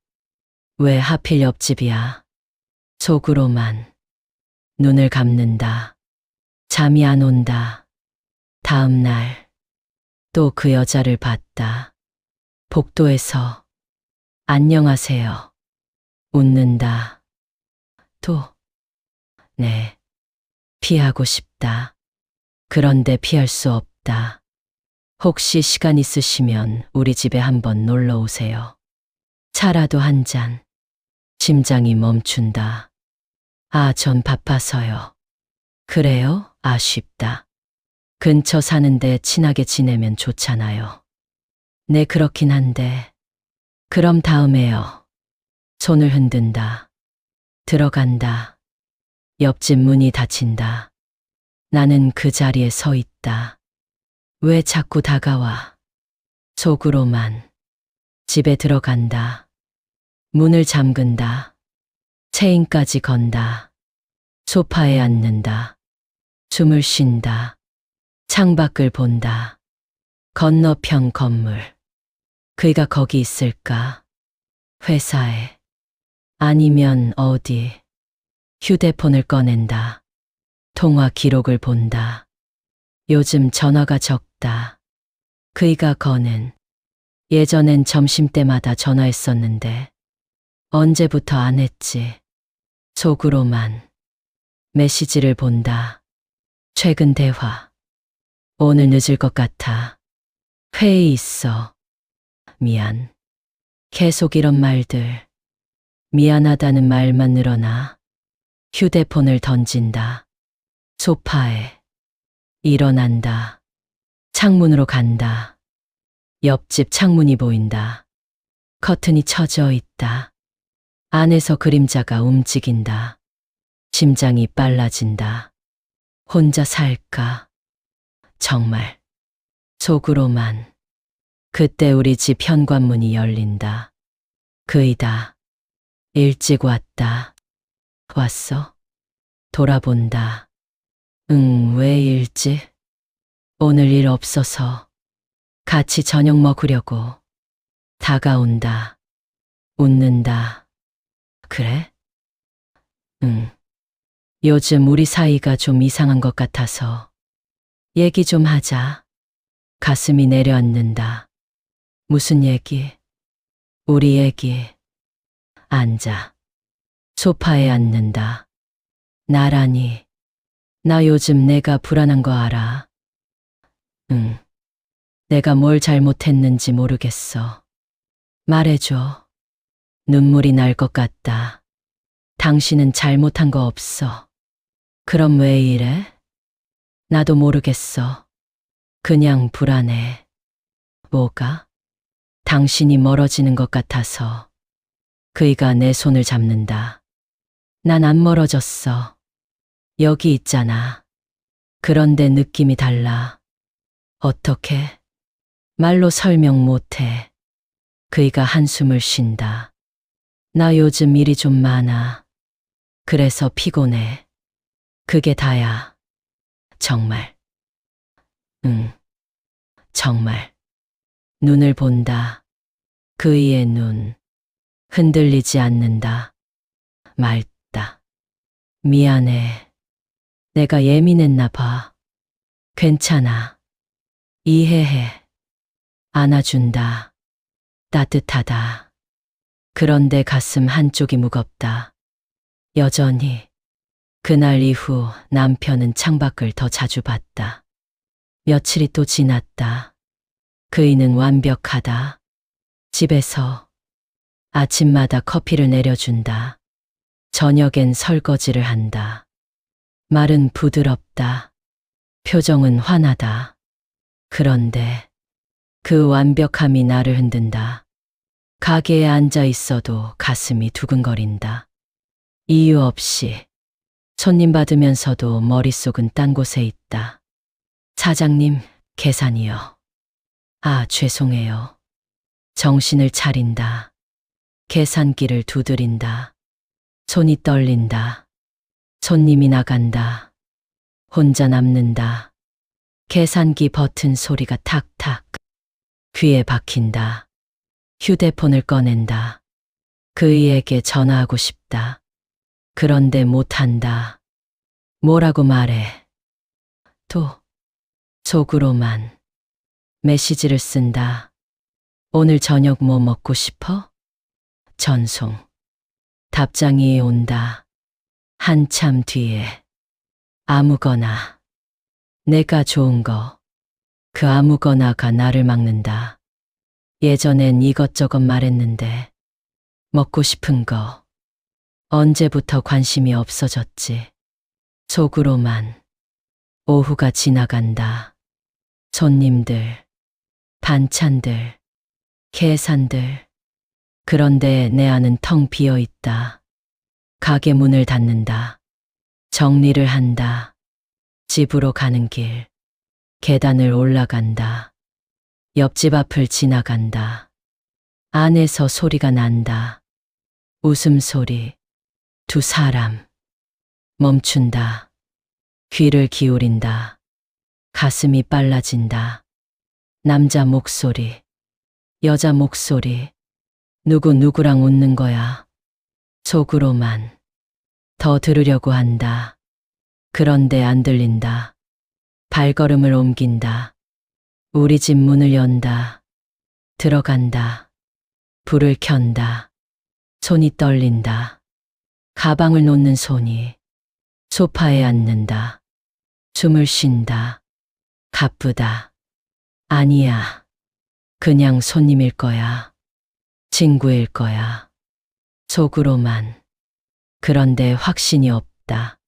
왜 하필 옆집이야. 속으로만 눈을 감는다. 잠이 안 온다. 다음 날 또 그 여자를 봤다. 복도에서 안녕하세요. 웃는다. 또 네. 피하고 싶다. 그런데 피할 수 없다. 혹시 시간 있으시면 우리 집에 한번 놀러 오세요. 차라도 한 잔. 심장이 멈춘다. 아, 전 바빠서요. 그래요? 아쉽다. 근처 사는데 친하게 지내면 좋잖아요. 네, 그렇긴 한데. 그럼 다음에요. 손을 흔든다. 들어간다. 옆집 문이 닫힌다. 나는 그 자리에 서 있다. 왜 자꾸 다가와? 속으로만. 집에 들어간다. 문을 잠근다. 체인까지 건다. 소파에 앉는다. 숨을 쉰다. 창밖을 본다. 건너편 건물. 그이가 거기 있을까? 회사에. 아니면 어디? 휴대폰을 꺼낸다. 통화 기록을 본다. 요즘 전화가 적다. 그이가 거는. 예전엔 점심때마다 전화했었는데 언제부터 안 했지. 속으로만. 메시지를 본다. 최근 대화. 오늘 늦을 것 같아. 회의 있어. 미안. 계속 이런 말들. 미안하다는 말만 늘어나. 휴대폰을 던진다. 소파에. 일어난다. 창문으로 간다. 옆집 창문이 보인다. 커튼이 쳐져 있다. 안에서 그림자가 움직인다. 심장이 빨라진다. 혼자 살까? 정말. 속으로만. 그때 우리 집 현관문이 열린다. 그이다. 일찍 왔다. 왔어? 돌아본다. 응, 왜 일찍? 오늘 일 없어서. 같이 저녁 먹으려고. 다가온다. 웃는다. 그래? 응. 요즘 우리 사이가 좀 이상한 것 같아서. 얘기 좀 하자. 가슴이 내려앉는다. 무슨 얘기? 우리 얘기. 앉아. 소파에 앉는다. 나란히. 나 요즘 내가 불안한 거 알아? 응. 내가 뭘 잘못했는지 모르겠어. 말해줘. 눈물이 날 것 같다. 당신은 잘못한 거 없어. 그럼 왜 이래? 나도 모르겠어. 그냥 불안해. 뭐가? 당신이 멀어지는 것 같아서. 그이가 내 손을 잡는다. 난 안 멀어졌어. 여기 있잖아. 그런데 느낌이 달라. 어떻게? 말로 설명 못해. 그이가 한숨을 쉰다. 나 요즘 일이 좀 많아. 그래서 피곤해. 그게 다야. 정말. 응, 정말. 눈을 본다. 그이의 눈. 흔들리지 않는다. 맑다. 미안해. 내가 예민했나 봐. 괜찮아. 이해해. 안아준다. 따뜻하다. 그런데 가슴 한쪽이 무겁다. 여전히. 그날 이후 남편은 창밖을 더 자주 봤다. 며칠이 또 지났다. 그이는 완벽하다. 집에서 아침마다 커피를 내려준다. 저녁엔 설거지를 한다. 말은 부드럽다. 표정은 환하다. 그런데 그 완벽함이 나를 흔든다. 가게에 앉아 있어도 가슴이 두근거린다. 이유 없이. 손님 받으면서도 머릿속은 딴 곳에 있다. 사장님, 계산이요. 아, 죄송해요. 정신을 차린다. 계산기를 두드린다. 손이 떨린다. 손님이 나간다. 혼자 남는다. 계산기 버튼 소리가 탁탁. 귀에 박힌다. 휴대폰을 꺼낸다. 그이에게 전화하고 싶다. 그런데 못한다. 뭐라고 말해. 또 속으로만 메시지를 쓴다. 오늘 저녁 뭐 먹고 싶어? 전송. 답장이 온다. 한참 뒤에. 아무거나. 내가 좋은 거. 그 아무거나가 나를 막는다. 예전엔 이것저것 말했는데 먹고 싶은 거. 언제부터 관심이 없어졌지. 속으로만. 오후가 지나간다. 손님들, 반찬들, 계산들. 그런데 내 안은 텅 비어 있다. 가게 문을 닫는다. 정리를 한다. 집으로 가는 길. 계단을 올라간다. 옆집 앞을 지나간다. 안에서 소리가 난다. 웃음소리. 두 사람. 멈춘다. 귀를 기울인다. 가슴이 빨라진다. 남자 목소리. 여자 목소리. 누구 누구랑 웃는 거야. 속으로만. 더 들으려고 한다. 그런데 안 들린다. 발걸음을 옮긴다. 우리 집 문을 연다. 들어간다. 불을 켠다. 손이 떨린다. 가방을 놓는 손이. 소파에 앉는다. 숨을 쉰다. 가쁘다. 아니야. 그냥 손님일 거야. 친구일 거야. 속으로만. 그런데 확신이 없다.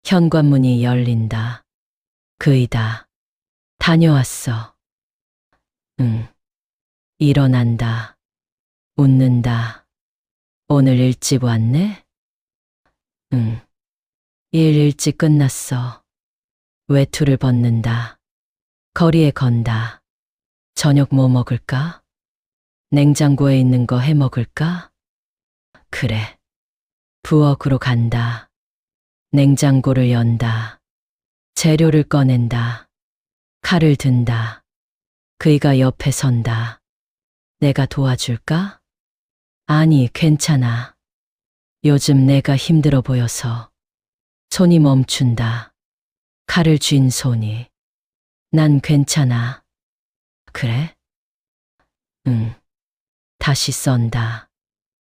현관문이 열린다. 그이다. 다녀왔어. 응. 일어난다. 웃는다. 오늘 일찍 왔네? 응. 일 일찍 끝났어. 외투를 벗는다. 거리에 건다. 저녁 뭐 먹을까? 냉장고에 있는 거 해 먹을까? 그래. 부엌으로 간다. 냉장고를 연다. 재료를 꺼낸다. 칼을 든다. 그이가 옆에 선다. 내가 도와줄까? 아니, 괜찮아. 요즘 내가 힘들어 보여서. 손이 멈춘다. 칼을 쥔 손이. 난 괜찮아. 그래? 응. 다시 썬다.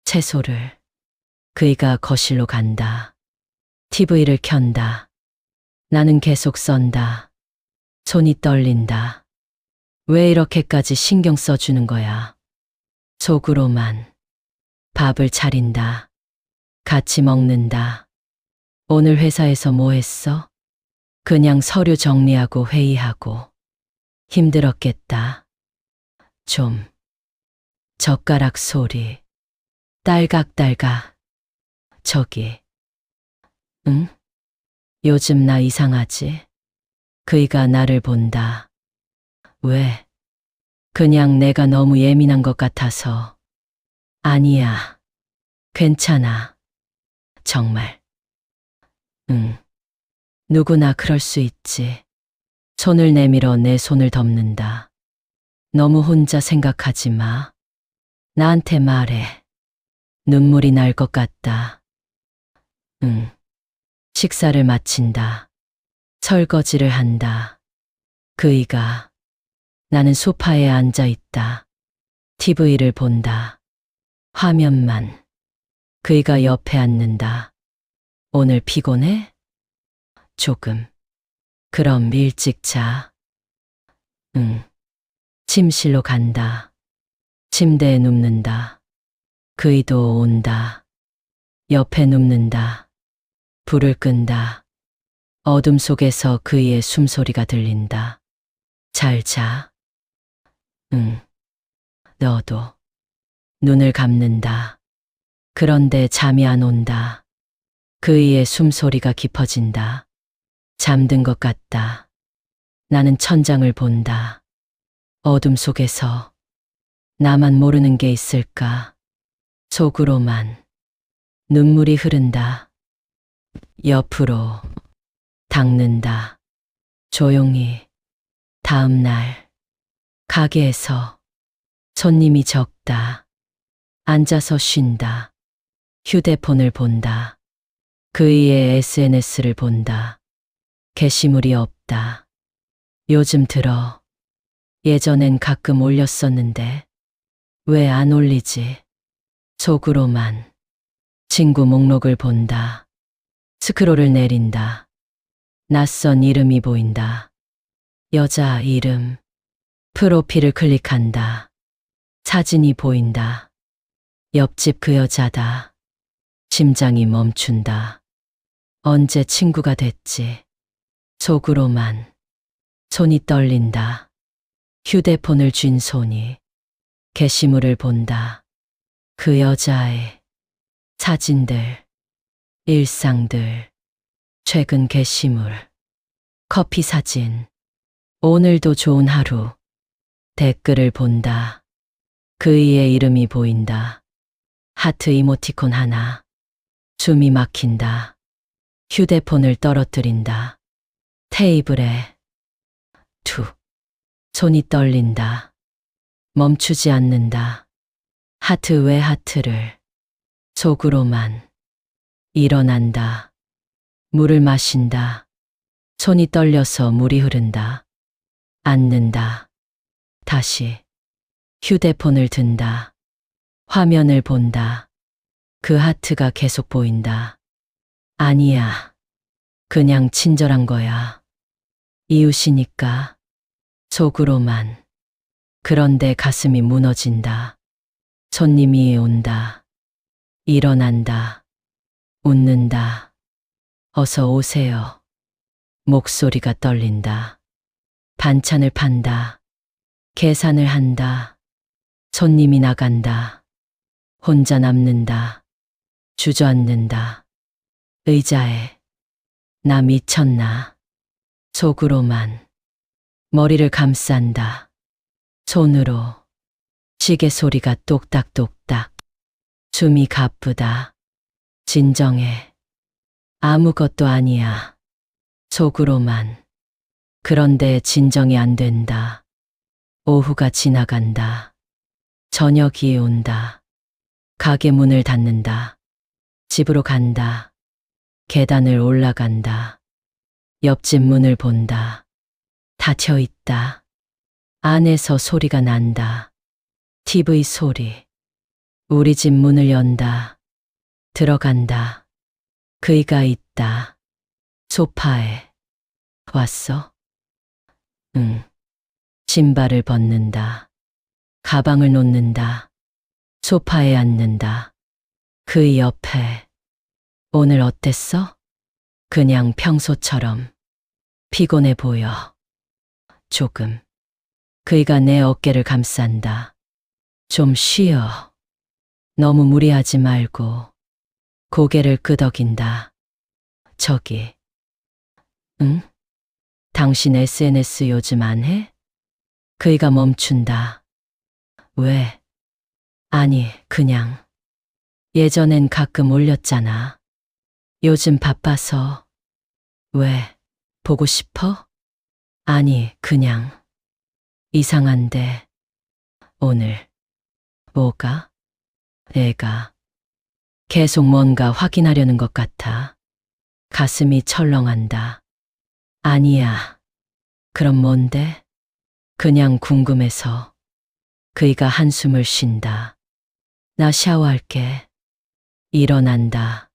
채소를. 그이가 거실로 간다. TV를 켠다. 나는 계속 썬다. 손이 떨린다. 왜 이렇게까지 신경 써주는 거야? 속으로만. 밥을 차린다. 같이 먹는다. 오늘 회사에서 뭐 했어? 그냥 서류 정리하고 회의하고. 힘들었겠다. 좀. 젓가락 소리. 딸각딸각. 저기. 응? 요즘 나 이상하지? 그이가 나를 본다. 왜? 그냥 내가 너무 예민한 것 같아서. 아니야. 괜찮아. 정말. 응. 누구나 그럴 수 있지. 손을 내밀어 내 손을 덮는다. 너무 혼자 생각하지 마. 나한테 말해. 눈물이 날 것 같다. 응. 식사를 마친다. 설거지를 한다. 그이가. 나는 소파에 앉아 있다. TV를 본다. 화면만. 그이가 옆에 앉는다. 오늘 피곤해? 조금. 그럼 일찍 자. 응. 침실로 간다. 침대에 눕는다. 그이도 온다. 옆에 눕는다. 불을 끈다. 어둠 속에서 그이의 숨소리가 들린다. 잘 자. 응. 너도. 눈을 감는다. 그런데 잠이 안 온다. 그이의 숨소리가 깊어진다. 잠든 것 같다. 나는 천장을 본다. 어둠 속에서 나만 모르는 게 있을까? 속으로만 눈물이 흐른다. 옆으로 닦는다. 조용히. 다음 날 가게에서 손님이 적다. 앉아서 쉰다. 휴대폰을 본다. 그이의 SNS를 본다. 게시물이 없다. 요즘 들어. 예전엔 가끔 올렸었는데 왜 안 올리지? 속으로만 친구 목록을 본다. 스크롤을 내린다. 낯선 이름이 보인다. 여자 이름. 프로필을 클릭한다. 사진이 보인다. 옆집 그 여자다. 심장이 멈춘다. 언제 친구가 됐지? 속으로만 손이 떨린다. 휴대폰을 쥔 손이 게시물을 본다. 그 여자의 사진들, 일상들, 최근 게시물, 커피 사진, 오늘도 좋은 하루, 댓글을 본다. 그이의 이름이 보인다. 하트 이모티콘 하나. 숨이 막힌다. 휴대폰을 떨어뜨린다. 테이블에 툭. 손이 떨린다. 멈추지 않는다. 하트 외 하트를 속으로만 일어난다. 물을 마신다. 손이 떨려서 물이 흐른다. 앉는다. 다시 휴대폰을 든다. 화면을 본다. 그 하트가 계속 보인다. 아니야. 그냥 친절한 거야. 이웃이니까. 속으로만. 그런데 가슴이 무너진다. 손님이 온다. 일어난다. 웃는다. 어서 오세요. 목소리가 떨린다. 반찬을 판다. 계산을 한다. 손님이 나간다. 혼자 남는다. 주저앉는다. 의자에. 나 미쳤나. 속으로만. 머리를 감싼다. 손으로. 시계 소리가 똑딱똑딱. 숨이 가쁘다. 진정해. 아무것도 아니야. 속으로만. 그런데 진정이 안 된다. 오후가 지나간다. 저녁이 온다. 가게 문을 닫는다. 집으로 간다. 계단을 올라간다. 옆집 문을 본다. 닫혀 있다. 안에서 소리가 난다. TV 소리. 우리 집 문을 연다. 들어간다. 그이가 있다. 소파에. 왔어? 응. 신발을 벗는다. 가방을 놓는다. 소파에 앉는다. 그이 옆에. 오늘 어땠어? 그냥 평소처럼. 피곤해 보여. 조금. 그이가 내 어깨를 감싼다. 좀 쉬어. 너무 무리하지 말고. 고개를 끄덕인다. 저기. 응? 당신 SNS 요즘 안 해? 그이가 멈춘다. 왜? 아니, 그냥. 예전엔 가끔 올렸잖아. 요즘 바빠서. 왜? 보고 싶어? 아니, 그냥. 이상한데. 오늘. 뭐가? 애가. 계속 뭔가 확인하려는 것 같아. 가슴이 철렁한다. 아니야. 그럼 뭔데? 그냥 궁금해서. 그이가 한숨을 쉰다. 나 샤워할게. 일어난다.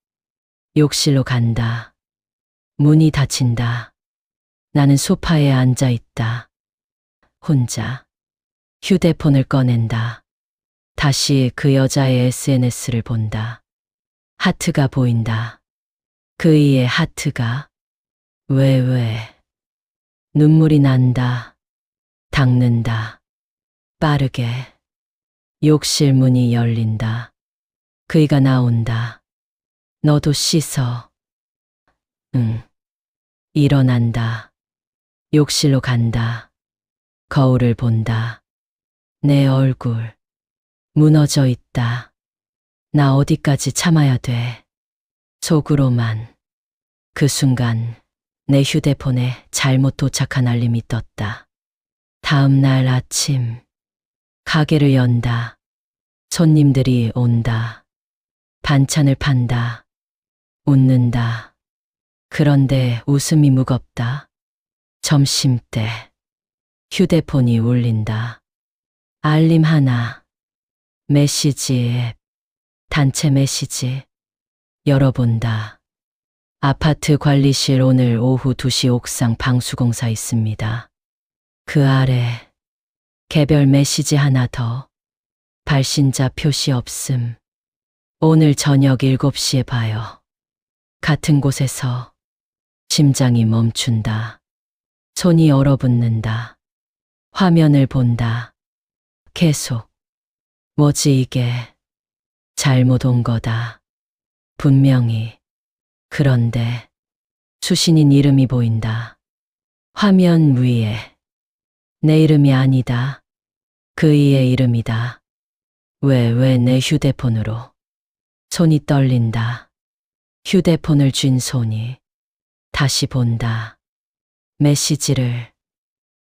욕실로 간다. 문이 닫힌다. 나는 소파에 앉아 있다. 혼자. 휴대폰을 꺼낸다. 다시 그 여자의 SNS를 본다. 하트가 보인다. 그이의 하트가. 왜. 눈물이 난다. 닦는다. 빠르게. 욕실 문이 열린다. 그이가 나온다. 너도 씻어. 응. 일어난다. 욕실로 간다. 거울을 본다. 내 얼굴. 무너져 있다. 나 어디까지 참아야 돼. 속으로만. 그 순간 내 휴대폰에 잘못 도착한 알림이 떴다. 다음 날 아침. 가게를 연다. 손님들이 온다. 반찬을 판다. 웃는다. 그런데 웃음이 무겁다. 점심때. 휴대폰이 울린다. 알림 하나. 메시지 앱. 단체 메시지. 열어본다. 아파트 관리실 오늘 오후 2시 옥상 방수공사 있습니다. 그 아래. 개별 메시지 하나 더. 발신자 표시 없음. 오늘 저녁 7시에 봐요. 같은 곳에서. 심장이 멈춘다. 손이 얼어붙는다. 화면을 본다. 계속. 뭐지 이게. 잘못 온 거다. 분명히. 그런데 수신인 이름이 보인다. 화면 위에. 내 이름이 아니다. 그이의 이름이다. 왜 내 휴대폰으로. 손이 떨린다. 휴대폰을 쥔 손이. 다시 본다. 메시지를.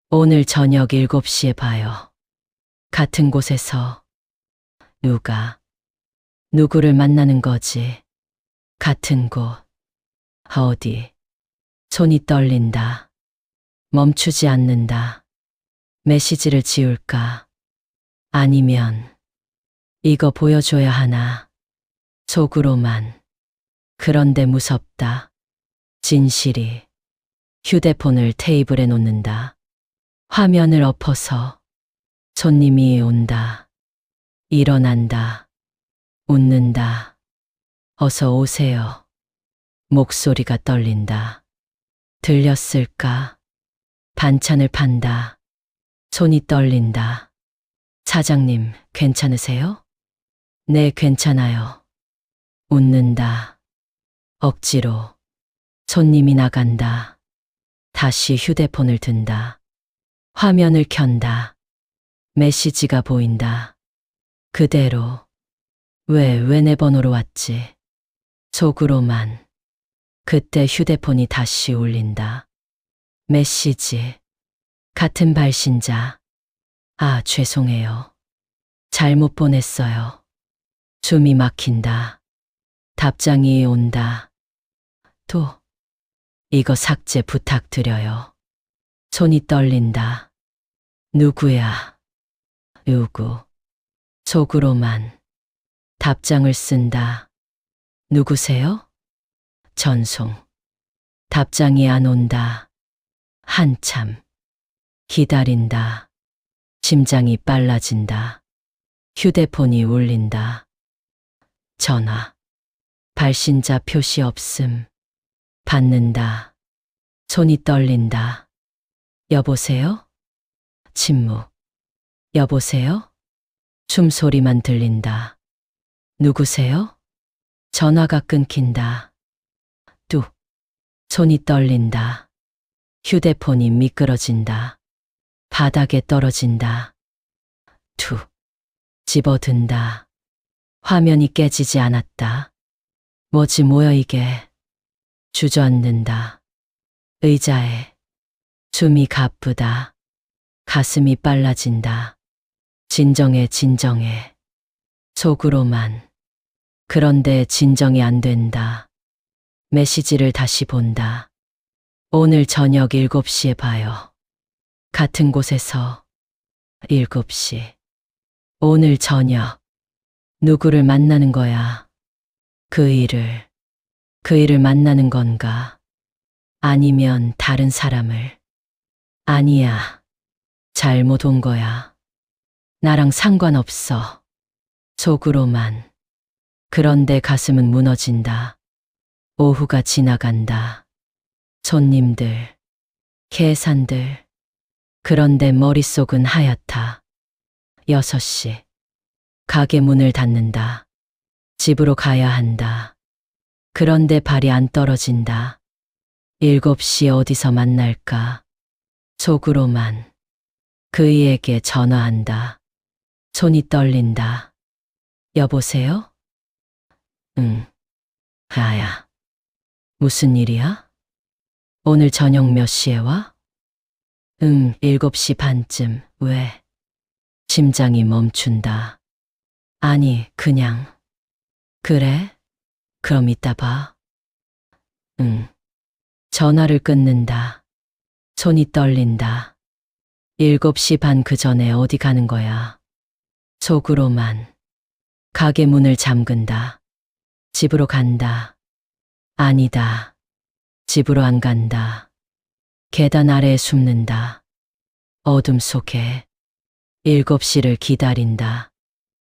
오늘 저녁 7시에 봐요. 같은 곳에서. 누구를 만나는 거지. 같은 곳. 어디. 손이 떨린다. 멈추지 않는다. 메시지를 지울까? 아니면 이거 보여줘야 하나? 속으로만. 그런데 무섭다. 진실이. 휴대폰을 테이블에 놓는다. 화면을 엎어서. 손님이 온다. 일어난다. 웃는다. 어서 오세요. 목소리가 떨린다. 들렸을까? 반찬을 판다. 손이 떨린다. 사장님, 괜찮으세요? 네, 괜찮아요. 웃는다. 억지로. 손님이 나간다. 다시 휴대폰을 든다. 화면을 켠다. 메시지가 보인다. 그대로. 왜 내 번호로 왔지? 속으로만. 그때 휴대폰이 다시 울린다. 메시지. 같은 발신자. 아, 죄송해요. 잘못 보냈어요. 숨이 막힌다. 답장이 온다. 또. 이거 삭제 부탁드려요. 손이 떨린다. 누구야? 누구? 속으로만. 답장을 쓴다. 누구세요? 전송. 답장이 안 온다. 한참. 기다린다. 심장이 빨라진다. 휴대폰이 울린다. 전화. 발신자 표시 없음. 받는다. 손이 떨린다. 여보세요? 침묵. 여보세요? 숨소리만 들린다. 누구세요? 전화가 끊긴다. 뚝. 손이 떨린다. 휴대폰이 미끄러진다. 바닥에 떨어진다. 툭. 집어든다. 화면이 깨지지 않았다. 뭐야 이게. 주저앉는다. 의자에. 숨이 가쁘다. 가슴이 빨라진다. 진정해. 속으로만. 그런데 진정이 안 된다. 메시지를 다시 본다. 오늘 저녁 7시에 봐요. 같은 곳에서. 7시. 오늘 저녁. 누구를 만나는 거야? 그 일을 만나는 건가? 아니면 다른 사람을? 아니야. 잘못 온 거야. 나랑 상관없어. 속으로만. 그런데 가슴은 무너진다. 오후가 지나간다. 손님들, 계산들. 그런데 머릿속은 하얗다. 6시. 가게 문을 닫는다. 집으로 가야 한다. 그런데 발이 안 떨어진다. 7시 어디서 만날까? 속으로만. 그이에게 전화한다. 손이 떨린다. 여보세요? 응. 아야. 무슨 일이야? 오늘 저녁 몇 시에 와? 7시 반쯤. 왜? 심장이 멈춘다. 아니, 그냥. 그래? 그럼 이따 봐. 응. 전화를 끊는다. 손이 떨린다. 7시 반 그 전에 어디 가는 거야? 속으로만. 가게 문을 잠근다. 집으로 간다. 아니다. 집으로 안 간다. 계단 아래에 숨는다. 어둠 속에. 7시를 기다린다.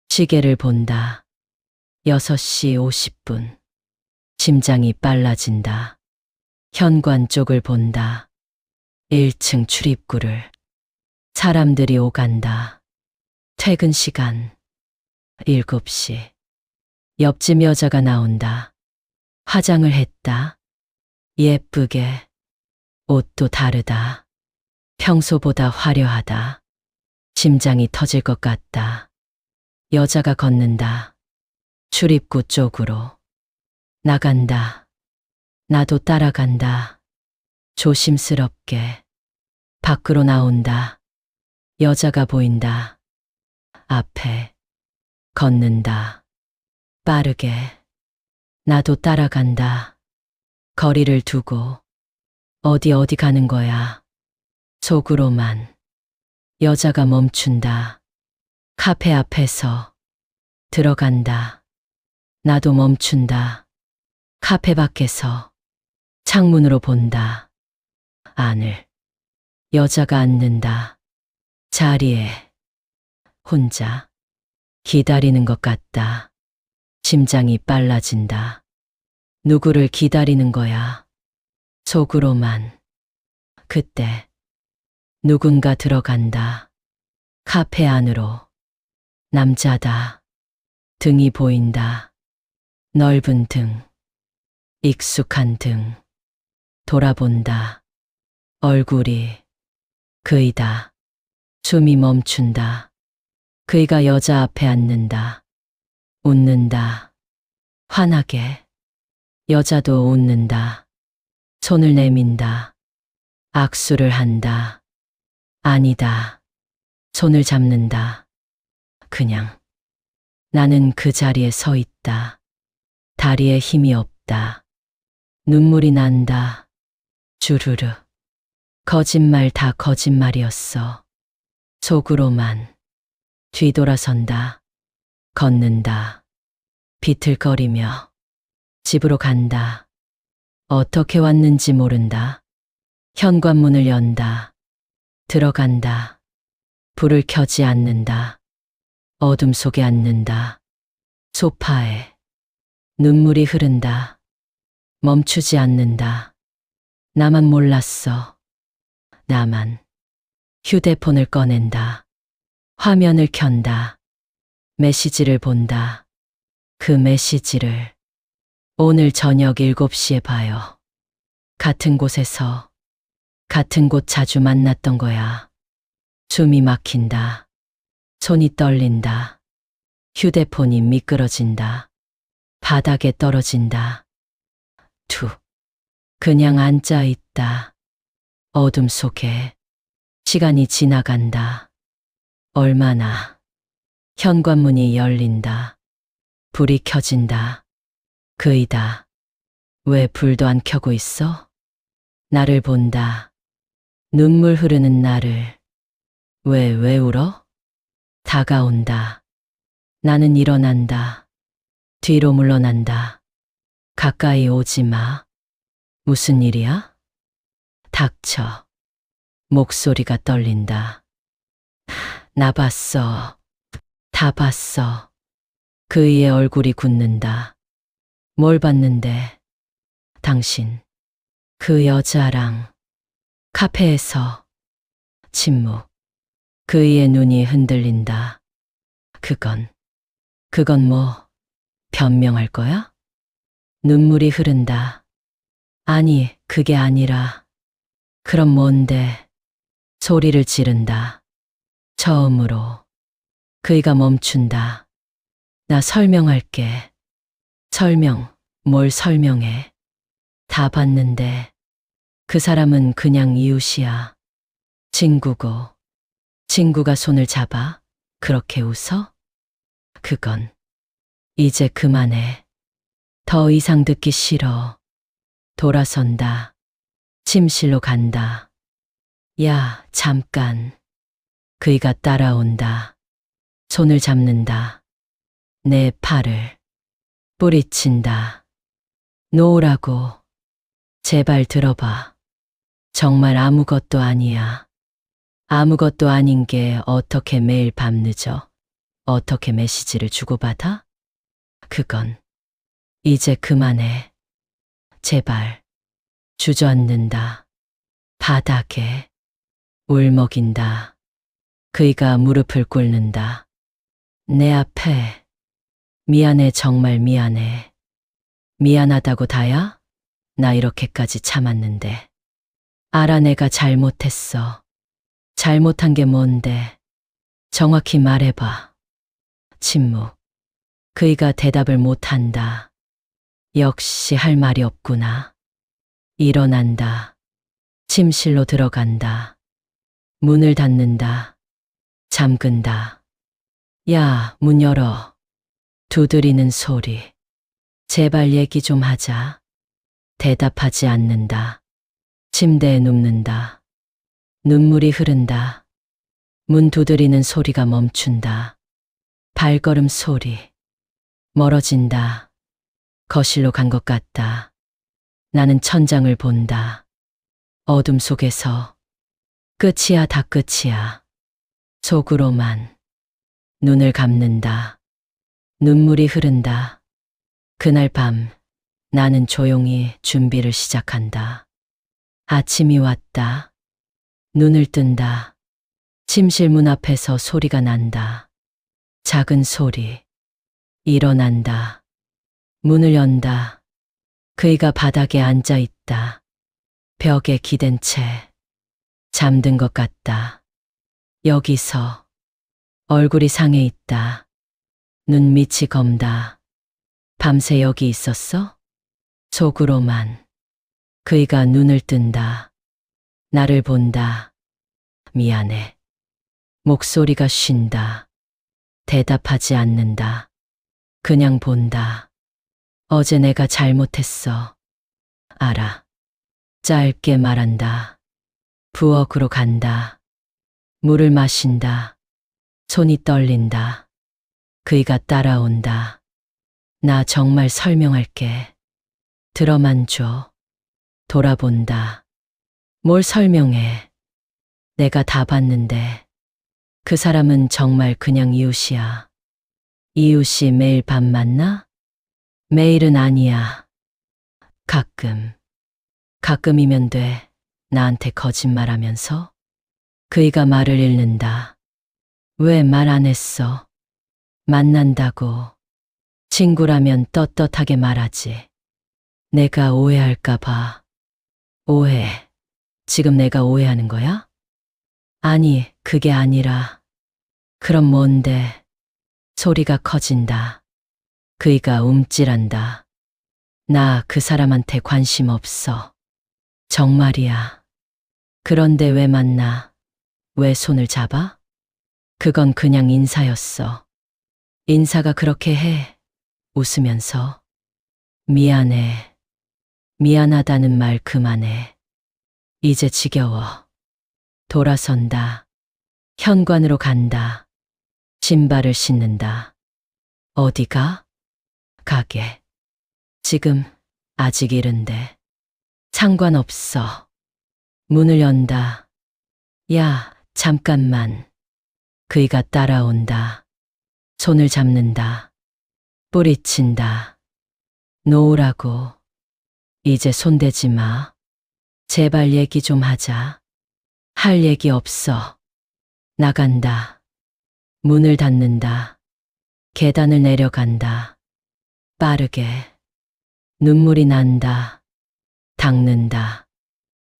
시계를 본다. 6시 50분. 심장이 빨라진다. 현관 쪽을 본다. 1층 출입구를. 사람들이 오간다. 퇴근 시간. 7시. 옆집 여자가 나온다. 화장을 했다. 예쁘게. 옷도 다르다. 평소보다 화려하다. 심장이 터질 것 같다. 여자가 걷는다. 출입구 쪽으로. 나간다. 나도 따라간다. 조심스럽게. 밖으로 나온다. 여자가 보인다. 앞에. 걷는다. 빠르게. 나도 따라간다. 거리를 두고. 어디 가는 거야? 속으로만. 여자가 멈춘다. 카페 앞에서. 들어간다. 나도 멈춘다. 카페 밖에서. 창문으로 본다. 안을. 여자가 앉는다. 자리에. 혼자. 기다리는 것 같다. 심장이 빨라진다. 누구를 기다리는 거야? 속으로만. 그때. 누군가 들어간다. 카페 안으로. 남자다. 등이 보인다. 넓은 등. 익숙한 등. 돌아본다. 얼굴이. 그이다. 숨이 멈춘다. 그이가 여자 앞에 앉는다. 웃는다. 환하게. 여자도 웃는다. 손을 내민다. 악수를 한다. 아니다. 손을 잡는다. 그냥. 나는 그 자리에 서 있다. 다리에 힘이 없다. 눈물이 난다. 주르르. 거짓말 다 거짓말이었어. 속으로만. 뒤돌아선다. 걷는다. 비틀거리며. 집으로 간다. 어떻게 왔는지 모른다. 현관문을 연다. 들어간다. 불을 켜지 않는다. 어둠 속에 앉는다. 소파에. 눈물이 흐른다. 멈추지 않는다. 나만 몰랐어. 나만. 휴대폰을 꺼낸다. 화면을 켠다. 메시지를 본다. 그 메시지를. 오늘 저녁 7시에 봐요. 같은 곳에서. 같은 곳 자주 만났던 거야. 숨이 막힌다. 손이 떨린다. 휴대폰이 미끄러진다. 바닥에 떨어진다. 그냥 앉아 있다. 어둠 속에 시간이 지나간다. 얼마나. 현관문이 열린다. 불이 켜진다. 그이다. 왜 불도 안 켜고 있어? 나를 본다. 눈물 흐르는 나를. 왜 울어? 다가온다. 나는 일어난다. 뒤로 물러난다. 가까이 오지 마. 무슨 일이야? 닥쳐. 목소리가 떨린다. 나 봤어. 다 봤어. 그의 얼굴이 굳는다. 뭘 봤는데? 당신. 그 여자랑 카페에서. 침묵. 그의 눈이 흔들린다. 그건 뭐, 변명할 거야? 눈물이 흐른다. 아니, 그게 아니라. 그럼 뭔데? 소리를 지른다. 처음으로. 그이가 멈춘다. 나 설명할게. 뭘 설명해. 다 봤는데. 그 사람은 그냥 이웃이야. 친구고. 친구가 손을 잡아? 그렇게 웃어? 그건. 이제 그만해. 더 이상 듣기 싫어. 돌아선다. 침실로 간다. 야, 잠깐. 그이가 따라온다. 손을 잡는다. 내 팔을. 뿌리친다. 놓으라고. 제발 들어봐. 정말 아무것도 아니야. 아무것도 아닌 게 어떻게 매일 밤늦어? 어떻게 메시지를 주고받아? 그건. 이제 그만해. 제발. 주저앉는다. 바닥에. 울먹인다. 그이가 무릎을 꿇는다. 내 앞에. 미안해, 정말 미안해. 미안하다고 다야? 나 이렇게까지 참았는데. 알아, 내가 잘못했어. 잘못한 게 뭔데? 정확히 말해봐. 침묵. 그이가 대답을 못한다. 역시 할 말이 없구나. 일어난다. 침실로 들어간다. 문을 닫는다. 잠근다. 야, 문 열어. 두드리는 소리. 제발 얘기 좀 하자. 대답하지 않는다. 침대에 눕는다. 눈물이 흐른다. 문 두드리는 소리가 멈춘다. 발걸음 소리. 멀어진다. 거실로 간 것 같다. 나는 천장을 본다. 어둠 속에서. 끝이야, 다 끝이야. 속으로만. 눈을 감는다. 눈물이 흐른다. 그날 밤 나는 조용히 준비를 시작한다. 아침이 왔다. 눈을 뜬다. 침실 문 앞에서 소리가 난다. 작은 소리. 일어난다. 문을 연다. 그이가 바닥에 앉아 있다. 벽에 기댄 채. 잠든 것 같다. 여기서. 얼굴이 상해 있다. 눈 밑이 검다. 밤새 여기 있었어? 속으로만. 그이가 눈을 뜬다. 나를 본다. 미안해. 목소리가 쉰다. 대답하지 않는다. 그냥 본다. 어제 내가 잘못했어. 알아. 짧게 말한다. 부엌으로 간다. 물을 마신다. 손이 떨린다. 그이가 따라온다. 나 정말 설명할게. 들어만 줘. 돌아본다. 뭘 설명해. 내가 다 봤는데. 그 사람은 정말 그냥 이웃이야. 이웃이 매일 밤 만나? 매일은 아니야. 가끔이면 돼. 나한테 거짓말하면서. 그이가 말을 잃는다. 왜 말 안 했어? 만난다고. 친구라면 떳떳하게 말하지. 내가 오해할까 봐. 오해. 지금 내가 오해하는 거야? 아니, 그게 아니라. 그럼 뭔데? 소리가 커진다. 그이가 움찔한다. 나 그 사람한테 관심 없어. 정말이야. 그런데 왜 만나? 왜 손을 잡아? 그건 그냥 인사였어. 인사가 그렇게 해. 웃으면서. 미안해. 미안하다는 말 그만해. 이제 지겨워. 돌아선다. 현관으로 간다. 신발을 신는다. 어디가? 가게. 지금 아직 이른데. 상관없어. 문을 연다. 야, 잠깐만. 그이가 따라온다. 손을 잡는다. 뿌리친다. 놓으라고. 이제 손대지 마. 제발 얘기 좀 하자. 할 얘기 없어. 나간다. 문을 닫는다. 계단을 내려간다. 빠르게. 눈물이 난다. 닦는다.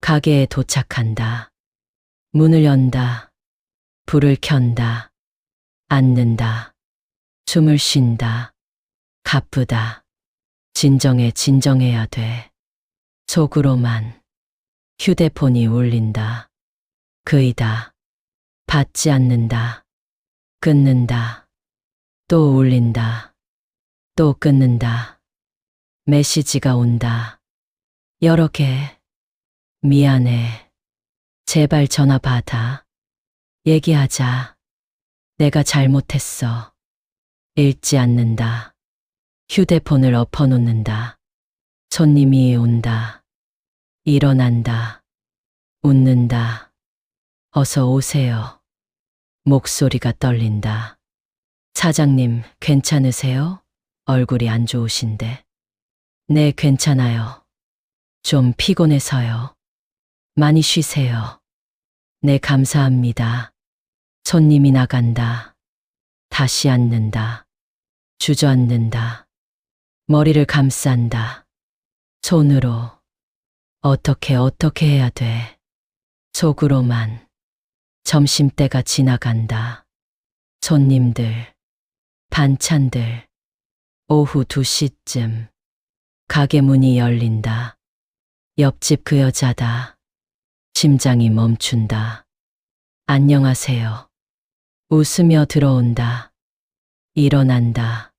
가게에 도착한다. 문을 연다. 불을 켠다. 앉는다. 숨을 쉰다. 가쁘다. 진정해야 돼. 속으로만. 휴대폰이 울린다. 그이다. 받지 않는다. 끊는다. 또 울린다. 또 끊는다. 메시지가 온다. 여러 개. 미안해. 제발 전화 받아. 얘기하자. 내가 잘못했어. 읽지 않는다. 휴대폰을 엎어놓는다. 손님이 온다. 일어난다. 웃는다. 어서 오세요. 목소리가 떨린다. 사장님, 괜찮으세요? 얼굴이 안 좋으신데. 네, 괜찮아요. 좀 피곤해서요. 많이 쉬세요. 네, 감사합니다. 손님이 나간다. 다시 앉는다. 주저앉는다. 머리를 감싼다. 손으로. 어떻게 해야 돼. 속으로만. 점심때가 지나간다. 손님들. 반찬들. 오후 2시쯤. 가게 문이 열린다. 옆집 그 여자다. 심장이 멈춘다. 안녕하세요. 웃으며 들어온다. 일어난다.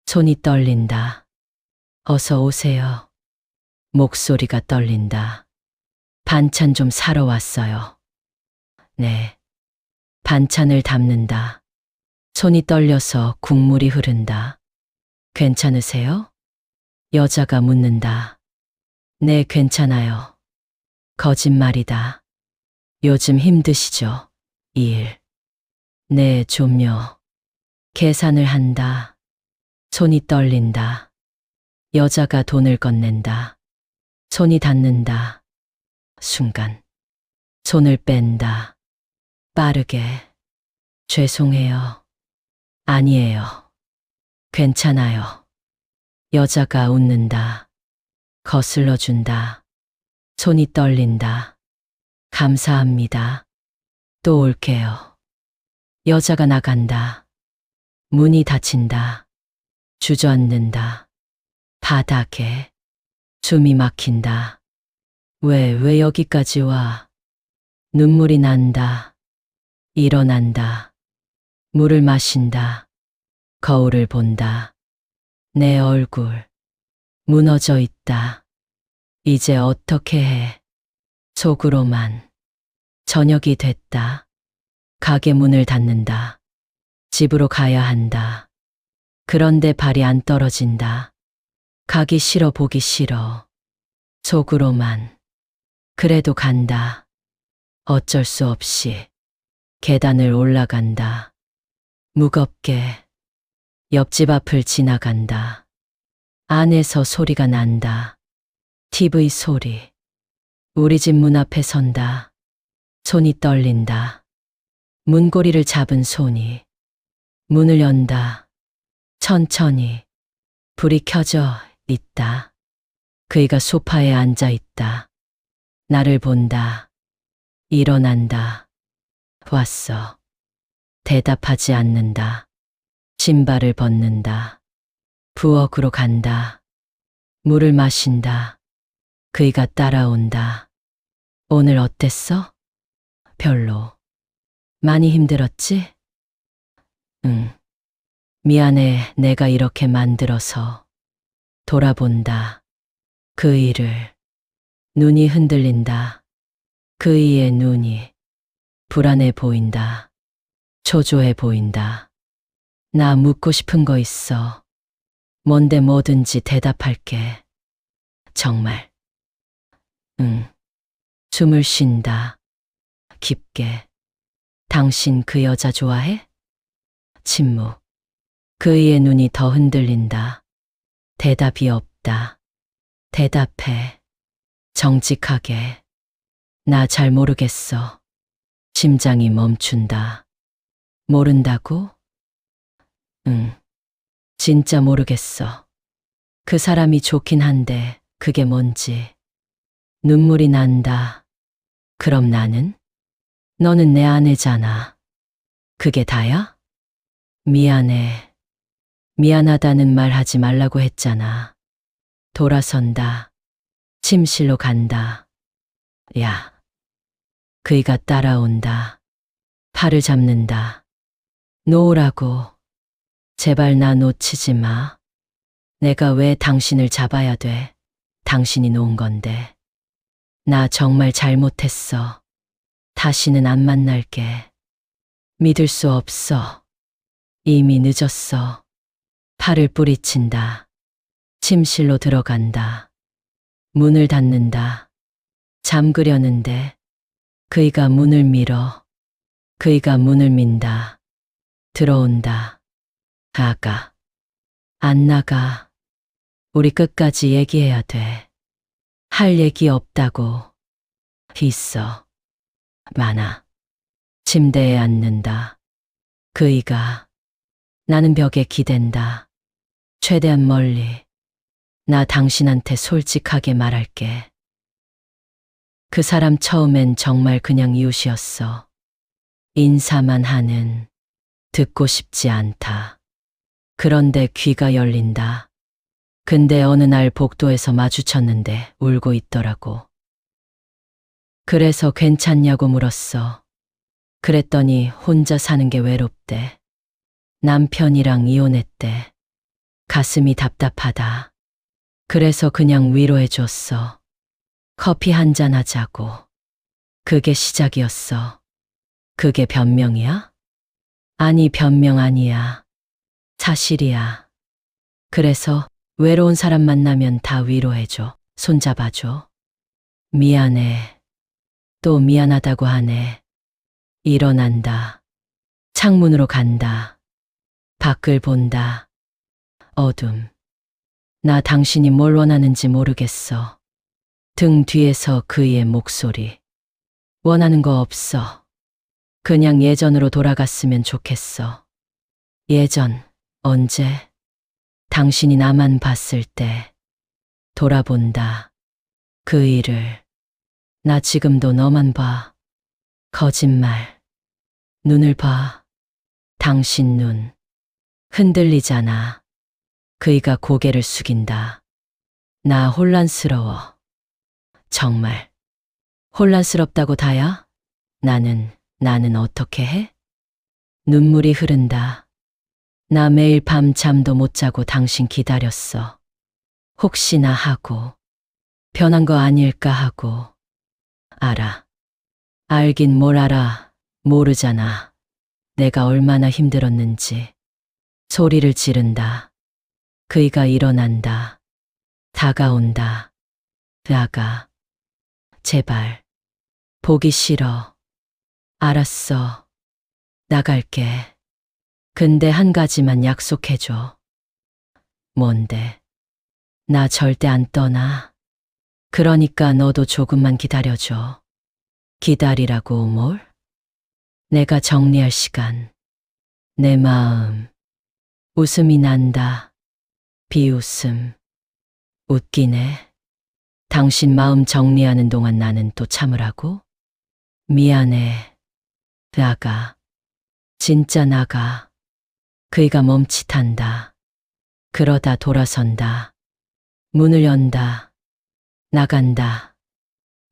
손이 떨린다. 어서 오세요. 목소리가 떨린다. 반찬 좀 사러 왔어요. 네. 반찬을 담는다. 손이 떨려서 국물이 흐른다. 괜찮으세요? 여자가 묻는다. 네, 괜찮아요. 거짓말이다. 요즘 힘드시죠? 일. 네, 좀요. 계산을 한다. 손이 떨린다. 여자가 돈을 건넨다. 손이 닿는다. 순간. 손을 뺀다. 빠르게. 죄송해요. 아니에요. 괜찮아요. 여자가 웃는다. 거슬러 준다. 손이 떨린다. 감사합니다. 또 올게요. 여자가 나간다. 문이 닫힌다. 주저앉는다. 바닥에. 숨이 막힌다. 왜 여기까지 와? 눈물이 난다. 일어난다. 물을 마신다. 거울을 본다. 내 얼굴. 무너져 있다. 이제 어떻게 해? 속으로만. 저녁이 됐다. 가게 문을 닫는다. 집으로 가야 한다. 그런데 발이 안 떨어진다. 가기 싫어, 보기 싫어. 속으로만. 그래도 간다. 어쩔 수 없이. 계단을 올라간다. 무겁게. 옆집 앞을 지나간다. 안에서 소리가 난다. TV 소리. 우리 집 문 앞에 선다. 손이 떨린다. 문고리를 잡은 손이. 문을 연다. 천천히. 불이 켜져 있다. 그이가 소파에 앉아 있다. 나를 본다. 일어난다. 왔어. 대답하지 않는다. 신발을 벗는다. 부엌으로 간다. 물을 마신다. 그이가 따라온다. 오늘 어땠어? 별로. 많이 힘들었지? 응. 미안해, 내가 이렇게 만들어서. 돌아본다. 그이를. 눈이 흔들린다. 그이의 눈이 불안해 보인다. 초조해 보인다. 나 묻고 싶은 거 있어. 뭔데 뭐든지 대답할게. 정말. 응. 숨을 쉰다. 깊게. 당신 그 여자 좋아해? 침묵. 그이의 눈이 더 흔들린다. 대답이 없다. 대답해. 정직하게. 나 잘 모르겠어. 심장이 멈춘다. 모른다고? 응. 진짜 모르겠어. 그 사람이 좋긴 한데 그게 뭔지. 눈물이 난다. 그럼 나는? 너는 내 아내잖아. 그게 다야? 미안해. 미안하다는 말 하지 말라고 했잖아. 돌아선다. 침실로 간다. 야. 그이가 따라온다. 팔을 잡는다. 놓으라고. 제발 나 놓치지 마. 내가 왜 당신을 잡아야 돼? 당신이 놓은 건데. 나 정말 잘못했어. 다시는 안 만날게. 믿을 수 없어. 이미 늦었어. 팔을 뿌리친다. 침실로 들어간다. 문을 닫는다. 잠그려는데 그이가 문을 밀어. 그이가 문을 민다. 들어온다. 아가. 안 나가. 우리 끝까지 얘기해야 돼. 할 얘기 없다고. 있어. 많아. 침대에 앉는다. 그이가. 나는 벽에 기댄다. 최대한 멀리. 나 당신한테 솔직하게 말할게. 그 사람 처음엔 정말 그냥 이웃이었어. 인사만 하는. 듣고 싶지 않다. 그런데 귀가 열린다. 근데 어느 날 복도에서 마주쳤는데 울고 있더라고. 그래서 괜찮냐고 물었어. 그랬더니 혼자 사는 게 외롭대. 남편이랑 이혼했대. 가슴이 답답하다. 그래서 그냥 위로해줬어. 커피 한잔 하자고. 그게 시작이었어. 그게 변명이야? 아니, 변명 아니야. 사실이야. 그래서 외로운 사람 만나면 다 위로해줘. 손잡아줘. 미안해. 또 미안하다고 하네. 일어난다. 창문으로 간다. 밖을 본다. 어둠. 나 당신이 뭘 원하는지 모르겠어. 등 뒤에서 그의 목소리. 원하는 거 없어. 그냥 예전으로 돌아갔으면 좋겠어. 예전, 언제? 당신이 나만 봤을 때. 돌아본다. 그 일을. 나 지금도 너만 봐. 거짓말. 눈을 봐. 당신 눈. 흔들리잖아. 그이가 고개를 숙인다. 나 혼란스러워. 정말. 혼란스럽다고 다야? 나는 어떻게 해? 눈물이 흐른다. 나 매일 밤 잠도 못 자고 당신 기다렸어. 혹시나 하고. 변한 거 아닐까 하고. 알아. 알긴 뭘 알아. 모르잖아. 내가 얼마나 힘들었는지. 소리를 지른다. 그이가 일어난다. 다가온다. 아가. 제발. 보기 싫어. 알았어. 나갈게. 근데 한 가지만 약속해줘. 뭔데? 나 절대 안 떠나. 그러니까 너도 조금만 기다려줘. 기다리라고 뭘? 내가 정리할 시간. 내 마음. 웃음이 난다. 비웃음. 웃기네. 당신 마음 정리하는 동안 나는 또 참으라고? 미안해. 나가. 진짜 나가. 그이가 멈칫한다. 그러다 돌아선다. 문을 연다. 나간다.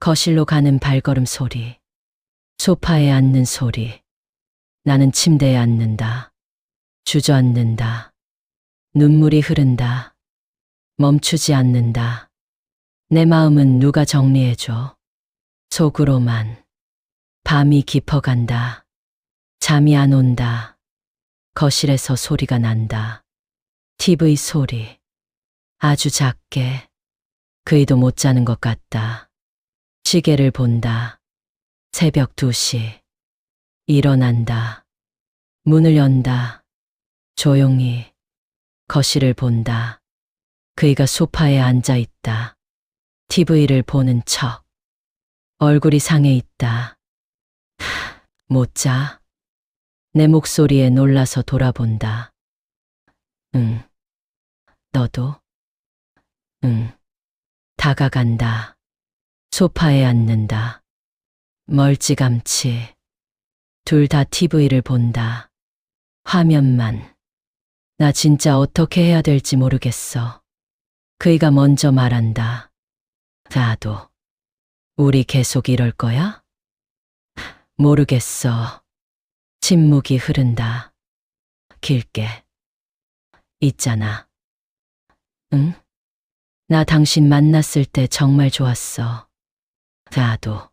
거실로 가는 발걸음 소리. 소파에 앉는 소리. 나는 침대에 앉는다. 주저앉는다. 눈물이 흐른다. 멈추지 않는다. 내 마음은 누가 정리해줘. 속으로만. 밤이 깊어간다. 잠이 안 온다. 거실에서 소리가 난다. TV 소리. 아주 작게. 그이도 못 자는 것 같다. 시계를 본다. 새벽 2시. 일어난다. 문을 연다. 조용히. 거실을 본다. 그이가 소파에 앉아 있다. TV를 보는 척. 얼굴이 상해 있다. 못 자. 내 목소리에 놀라서 돌아본다. 응. 너도? 응. 다가간다. 소파에 앉는다. 멀찌감치. 둘 다 TV를 본다. 화면만. 나 진짜 어떻게 해야 될지 모르겠어. 그이가 먼저 말한다. 나도. 우리 계속 이럴 거야? 모르겠어. 침묵이 흐른다. 길게. 있잖아. 응? 나 당신 만났을 때 정말 좋았어. 나도.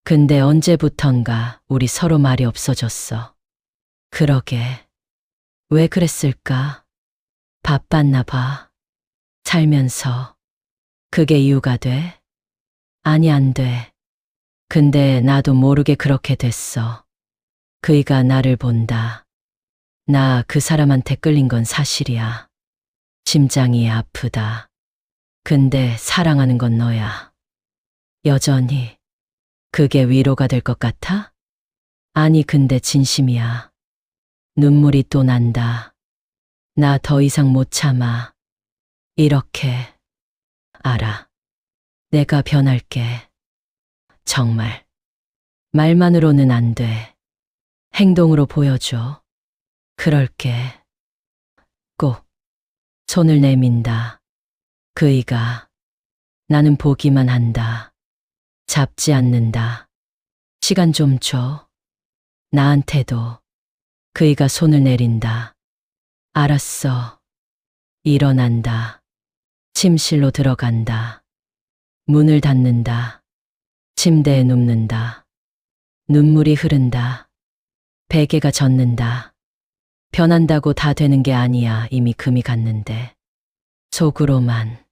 근데 언제부턴가 우리 서로 말이 없어졌어. 그러게. 왜 그랬을까? 바빴나 봐. 살면서. 그게 이유가 돼? 아니, 안 돼. 근데 나도 모르게 그렇게 됐어. 그이가 나를 본다. 나 그 사람한테 끌린 건 사실이야. 심장이 아프다. 근데 사랑하는 건 너야. 여전히. 그게 위로가 될 것 같아? 아니, 근데 진심이야. 눈물이 또 난다. 나 더 이상 못 참아. 이렇게. 알아. 내가 변할게. 정말. 말만으로는 안 돼. 행동으로 보여줘. 그럴게. 꼭. 손을 내민다. 그이가. 나는 보기만 한다. 잡지 않는다. 시간 좀 줘. 나한테도. 그이가 손을 내린다. 알았어. 일어난다. 침실로 들어간다. 문을 닫는다. 침대에 눕는다. 눈물이 흐른다. 베개가 젖는다. 변한다고 다 되는 게 아니야. 이미 금이 갔는데. 속으로만.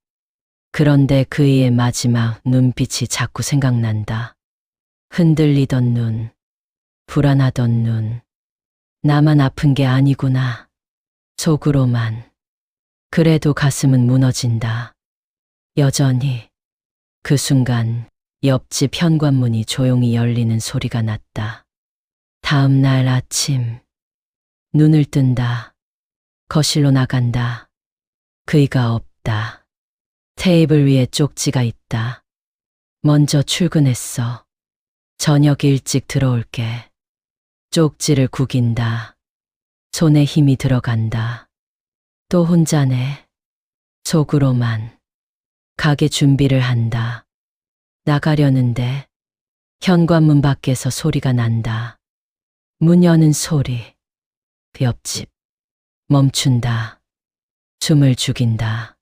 그런데 그이의 마지막 눈빛이 자꾸 생각난다. 흔들리던 눈. 불안하던 눈. 나만 아픈 게 아니구나. 속으로만. 그래도 가슴은 무너진다. 여전히. 그 순간 옆집 현관문이 조용히 열리는 소리가 났다. 다음 날 아침. 눈을 뜬다. 거실로 나간다. 그이가 없다. 테이블 위에 쪽지가 있다. 먼저 출근했어. 저녁 일찍 들어올게. 쪽지를 구긴다. 손에 힘이 들어간다. 또 혼자네. 속으로만. 가게 준비를 한다. 나가려는데 현관문 밖에서 소리가 난다. 문 여는 소리. 옆집. 멈춘다. 숨을 죽인다.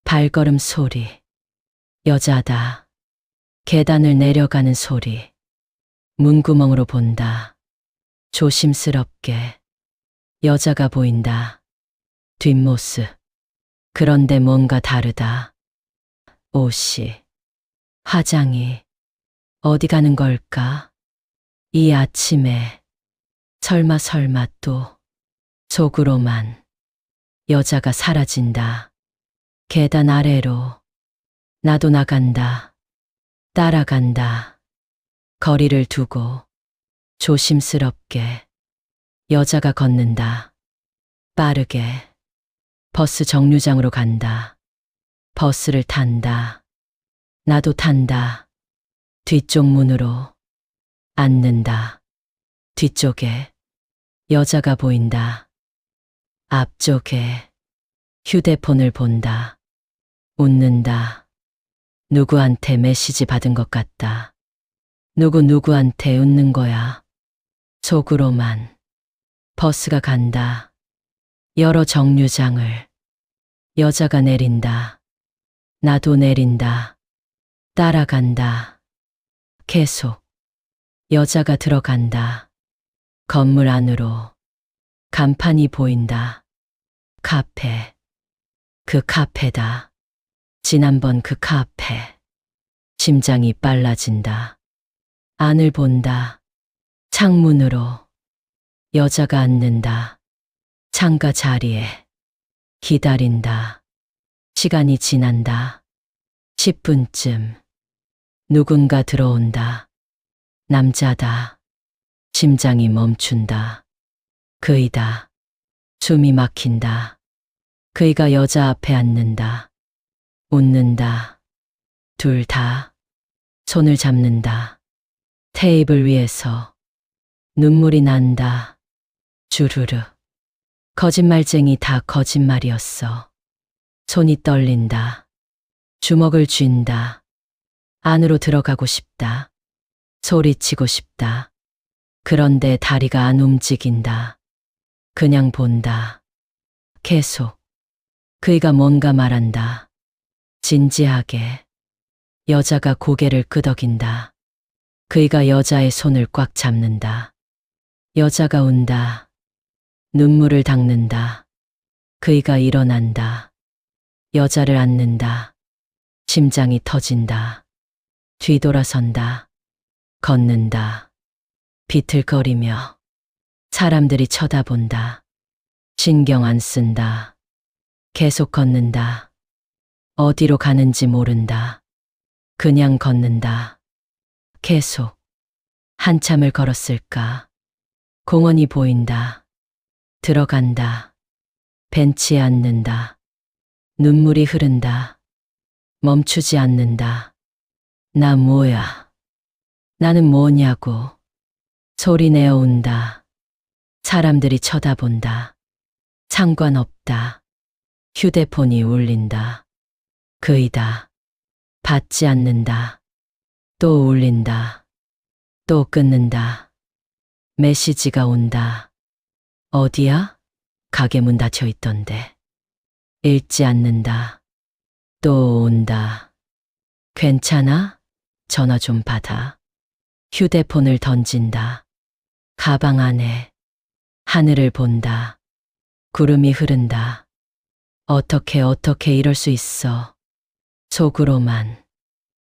발걸음 소리. 여자다. 계단을 내려가는 소리. 문구멍으로 본다. 조심스럽게. 여자가 보인다. 뒷모습. 그런데 뭔가 다르다. 옷이. 화장이. 어디 가는 걸까? 이 아침에. 설마 또. 속으로만. 여자가 사라진다. 계단 아래로. 나도 나간다. 따라간다. 거리를 두고. 조심스럽게. 여자가 걷는다. 빠르게. 버스 정류장으로 간다. 버스를 탄다. 나도 탄다. 뒤쪽 문으로. 앉는다. 뒤쪽에. 여자가 보인다. 앞쪽에 휴대폰을 본다. 웃는다. 누구한테 메시지 받은 것 같다. 누구한테 웃는 거야. 속으로만. 버스가 간다. 여러 정류장을. 여자가 내린다. 나도 내린다. 따라간다. 계속. 여자가 들어간다. 건물 안으로. 간판이 보인다. 카페. 그 카페다. 지난번 그 카페. 심장이 빨라진다. 안을 본다. 창문으로. 여자가 앉는다. 창가 자리에. 기다린다. 시간이 지난다. 10분쯤. 누군가 들어온다. 남자다. 심장이 멈춘다. 그이다. 숨이 막힌다. 그이가 여자 앞에 앉는다. 웃는다. 둘 다. 손을 잡는다. 테이블 위에서. 눈물이 난다. 주르르. 거짓말쟁이 다 거짓말이었어. 손이 떨린다. 주먹을 쥔다. 안으로 들어가고 싶다. 소리치고 싶다. 그런데 다리가 안 움직인다. 그냥 본다. 계속. 그이가 뭔가 말한다. 진지하게. 여자가 고개를 끄덕인다. 그이가 여자의 손을 꽉 잡는다. 여자가 운다. 눈물을 닦는다. 그이가 일어난다. 여자를 안는다. 심장이 터진다. 뒤돌아선다. 걷는다. 비틀거리며. 사람들이 쳐다본다. 신경 안 쓴다. 계속 걷는다. 어디로 가는지 모른다. 그냥 걷는다. 계속. 한참을 걸었을까. 공원이 보인다. 들어간다. 벤치에 앉는다. 눈물이 흐른다. 멈추지 않는다. 나 뭐야? 나는 뭐냐고. 소리 내어 운다. 사람들이 쳐다본다. 상관없다. 휴대폰이 울린다. 그이다. 받지 않는다. 또 울린다. 또 끊는다. 메시지가 온다. 어디야? 가게 문 닫혀 있던데. 읽지 않는다. 또 온다. 괜찮아? 전화 좀 받아. 휴대폰을 던진다. 가방 안에. 하늘을 본다. 구름이 흐른다. 어떻게 이럴 수 있어. 속으로만.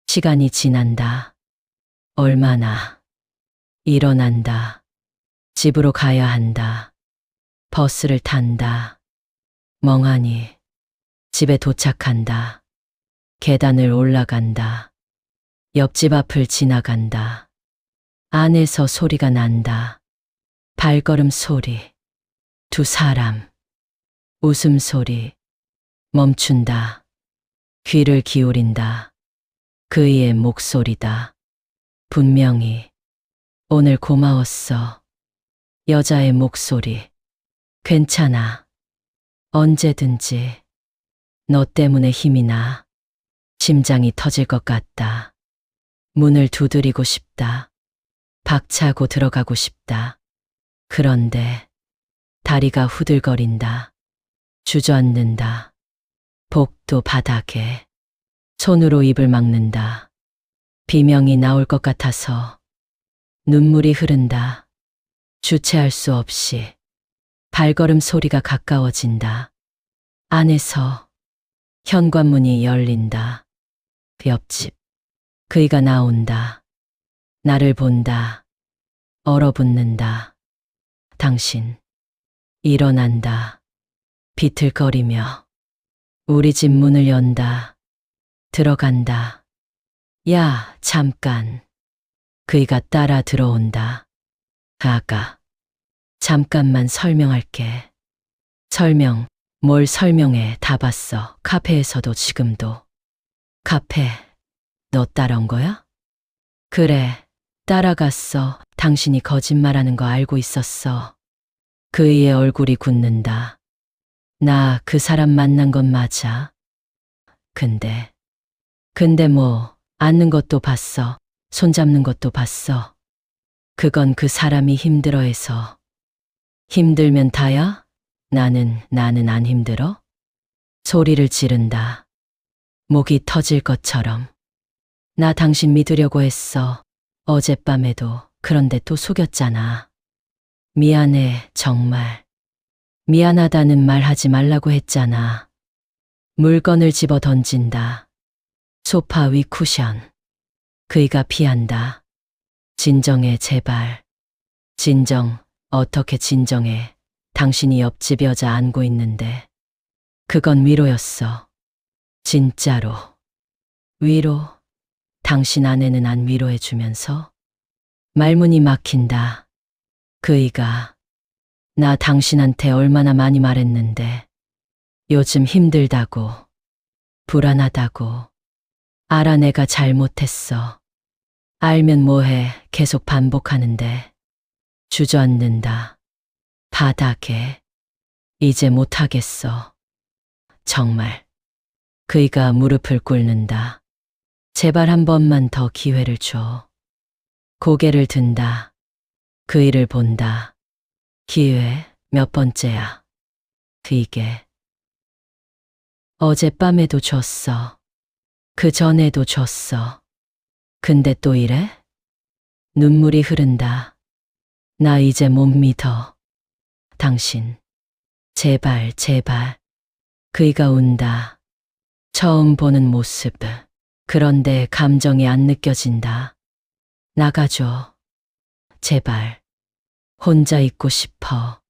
시간이 지난다. 얼마나. 일어난다. 집으로 가야 한다. 버스를 탄다. 멍하니. 집에 도착한다. 계단을 올라간다. 옆집 앞을 지나간다. 안에서 소리가 난다. 발걸음 소리. 두 사람. 웃음소리. 멈춘다. 귀를 기울인다. 그이의 목소리다. 분명히. 오늘 고마웠어. 여자의 목소리. 괜찮아. 언제든지. 너 때문에 힘이 나. 심장이 터질 것 같다. 문을 두드리고 싶다. 박차고 들어가고 싶다. 그런데 다리가 후들거린다. 주저앉는다. 복도 바닥에. 손으로 입을 막는다. 비명이 나올 것 같아서. 눈물이 흐른다. 주체할 수 없이. 발걸음 소리가 가까워진다. 안에서 현관문이 열린다. 옆집. 그이가 나온다. 나를 본다. 얼어붙는다. 당신. 일어난다. 비틀거리며. 우리 집 문을 연다. 들어간다. 야, 잠깐. 그이가 따라 들어온다. 아가. 잠깐만 설명할게. 설명. 뭘 설명해. 다 봤어. 카페에서도 지금도. 카페. 너 따라온 거야? 그래. 따라갔어. 당신이 거짓말하는 거 알고 있었어. 그이의 얼굴이 굳는다. 나 그 사람 만난 건 맞아. 근데 뭐, 안는 것도 봤어. 손잡는 것도 봤어. 그건 그 사람이 힘들어해서. 힘들면 다야? 나는 안 힘들어? 소리를 지른다. 목이 터질 것처럼. 나 당신 믿으려고 했어. 어젯밤에도. 그런데 또 속였잖아. 미안해, 정말. 미안하다는 말 하지 말라고 했잖아. 물건을 집어 던진다. 소파 위 쿠션. 그이가 피한다. 진정해, 제발. 진정, 어떻게 진정해. 당신이 옆집 여자 안고 있는데. 그건 위로였어. 진짜로. 위로. 당신 아내는 안 위로해주면서? 말문이 막힌다. 그이가. 나 당신한테 얼마나 많이 말했는데. 요즘 힘들다고. 불안하다고. 알아, 내가 잘못했어. 알면 뭐해, 계속 반복하는데. 주저앉는다. 바닥에. 이제 못하겠어. 정말. 그이가 무릎을 꿇는다. 제발 한 번만 더 기회를 줘. 고개를 든다. 그이를 본다. 기회 몇 번째야. 이게. 어젯밤에도 줬어. 그 전에도 줬어. 근데 또 이래? 눈물이 흐른다. 나 이제 못 믿어. 당신. 제발, 제발. 그이가 운다. 처음 보는 모습. 그런데 감정이 안 느껴진다. 나가줘. 제발. 혼자 있고 싶어.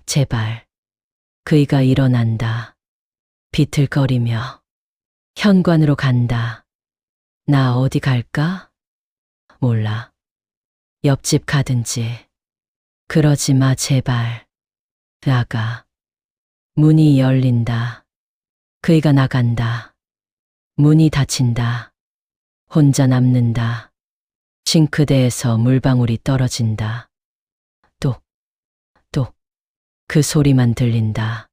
제발. 그이가 일어난다. 비틀거리며. 현관으로 간다. 나 어디 갈까? 몰라. 옆집 가든지. 그러지 마, 제발. 나가. 문이 열린다. 그이가 나간다. 문이 닫힌다. 혼자 남는다. 싱크대에서 물방울이 떨어진다. 또. 그 소리만 들린다.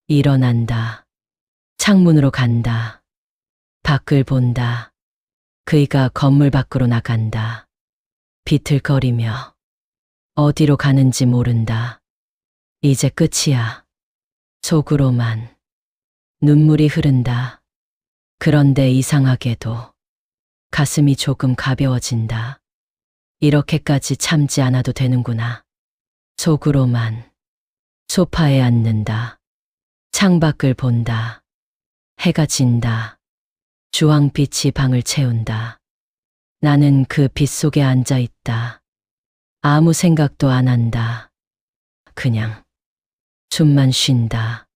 일어난다. 창문으로 간다. 밖을 본다. 그이가 건물 밖으로 나간다. 비틀거리며. 어디로 가는지 모른다. 이제 끝이야. 속으로만. 눈물이 흐른다. 그런데 이상하게도 가슴이 조금 가벼워진다. 이렇게까지 참지 않아도 되는구나. 속으로만. 소파에 앉는다. 창밖을 본다. 해가 진다. 주황빛이 방을 채운다. 나는 그 빛 속에 앉아 있다. 아무 생각도 안 한다. 그냥 숨만 쉰다.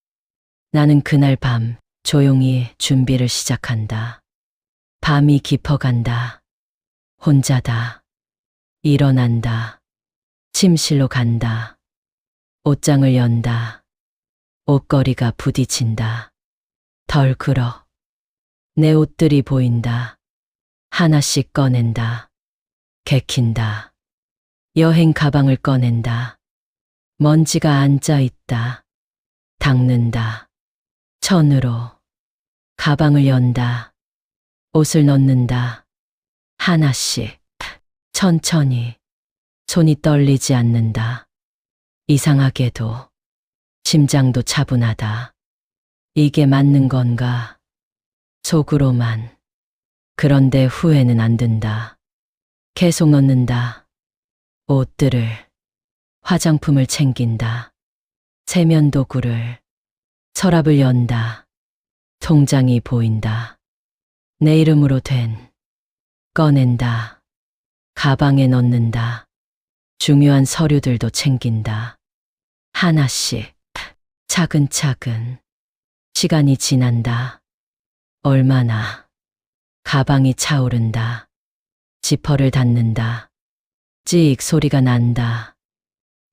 나는 그날 밤 조용히 준비를 시작한다. 밤이 깊어간다. 혼자다. 일어난다. 침실로 간다. 옷장을 연다. 옷걸이가 부딪힌다. 덜 그러. 내 옷들이 보인다. 하나씩 꺼낸다. 개킨다. 여행 가방을 꺼낸다. 먼지가 앉아 있다. 닦는다. 천으로. 가방을 연다. 옷을 넣는다. 하나씩. 천천히. 손이 떨리지 않는다. 이상하게도 심장도 차분하다. 이게 맞는 건가? 속으로만. 그런데 후회는 안 든다. 계속 넣는다. 옷들을. 화장품을 챙긴다. 세면도구를. 서랍을 연다. 통장이 보인다. 내 이름으로 된. 꺼낸다. 가방에 넣는다. 중요한 서류들도 챙긴다. 하나씩. 차근차근. 시간이 지난다. 얼마나. 가방이 차오른다. 지퍼를 닫는다. 찍 소리가 난다.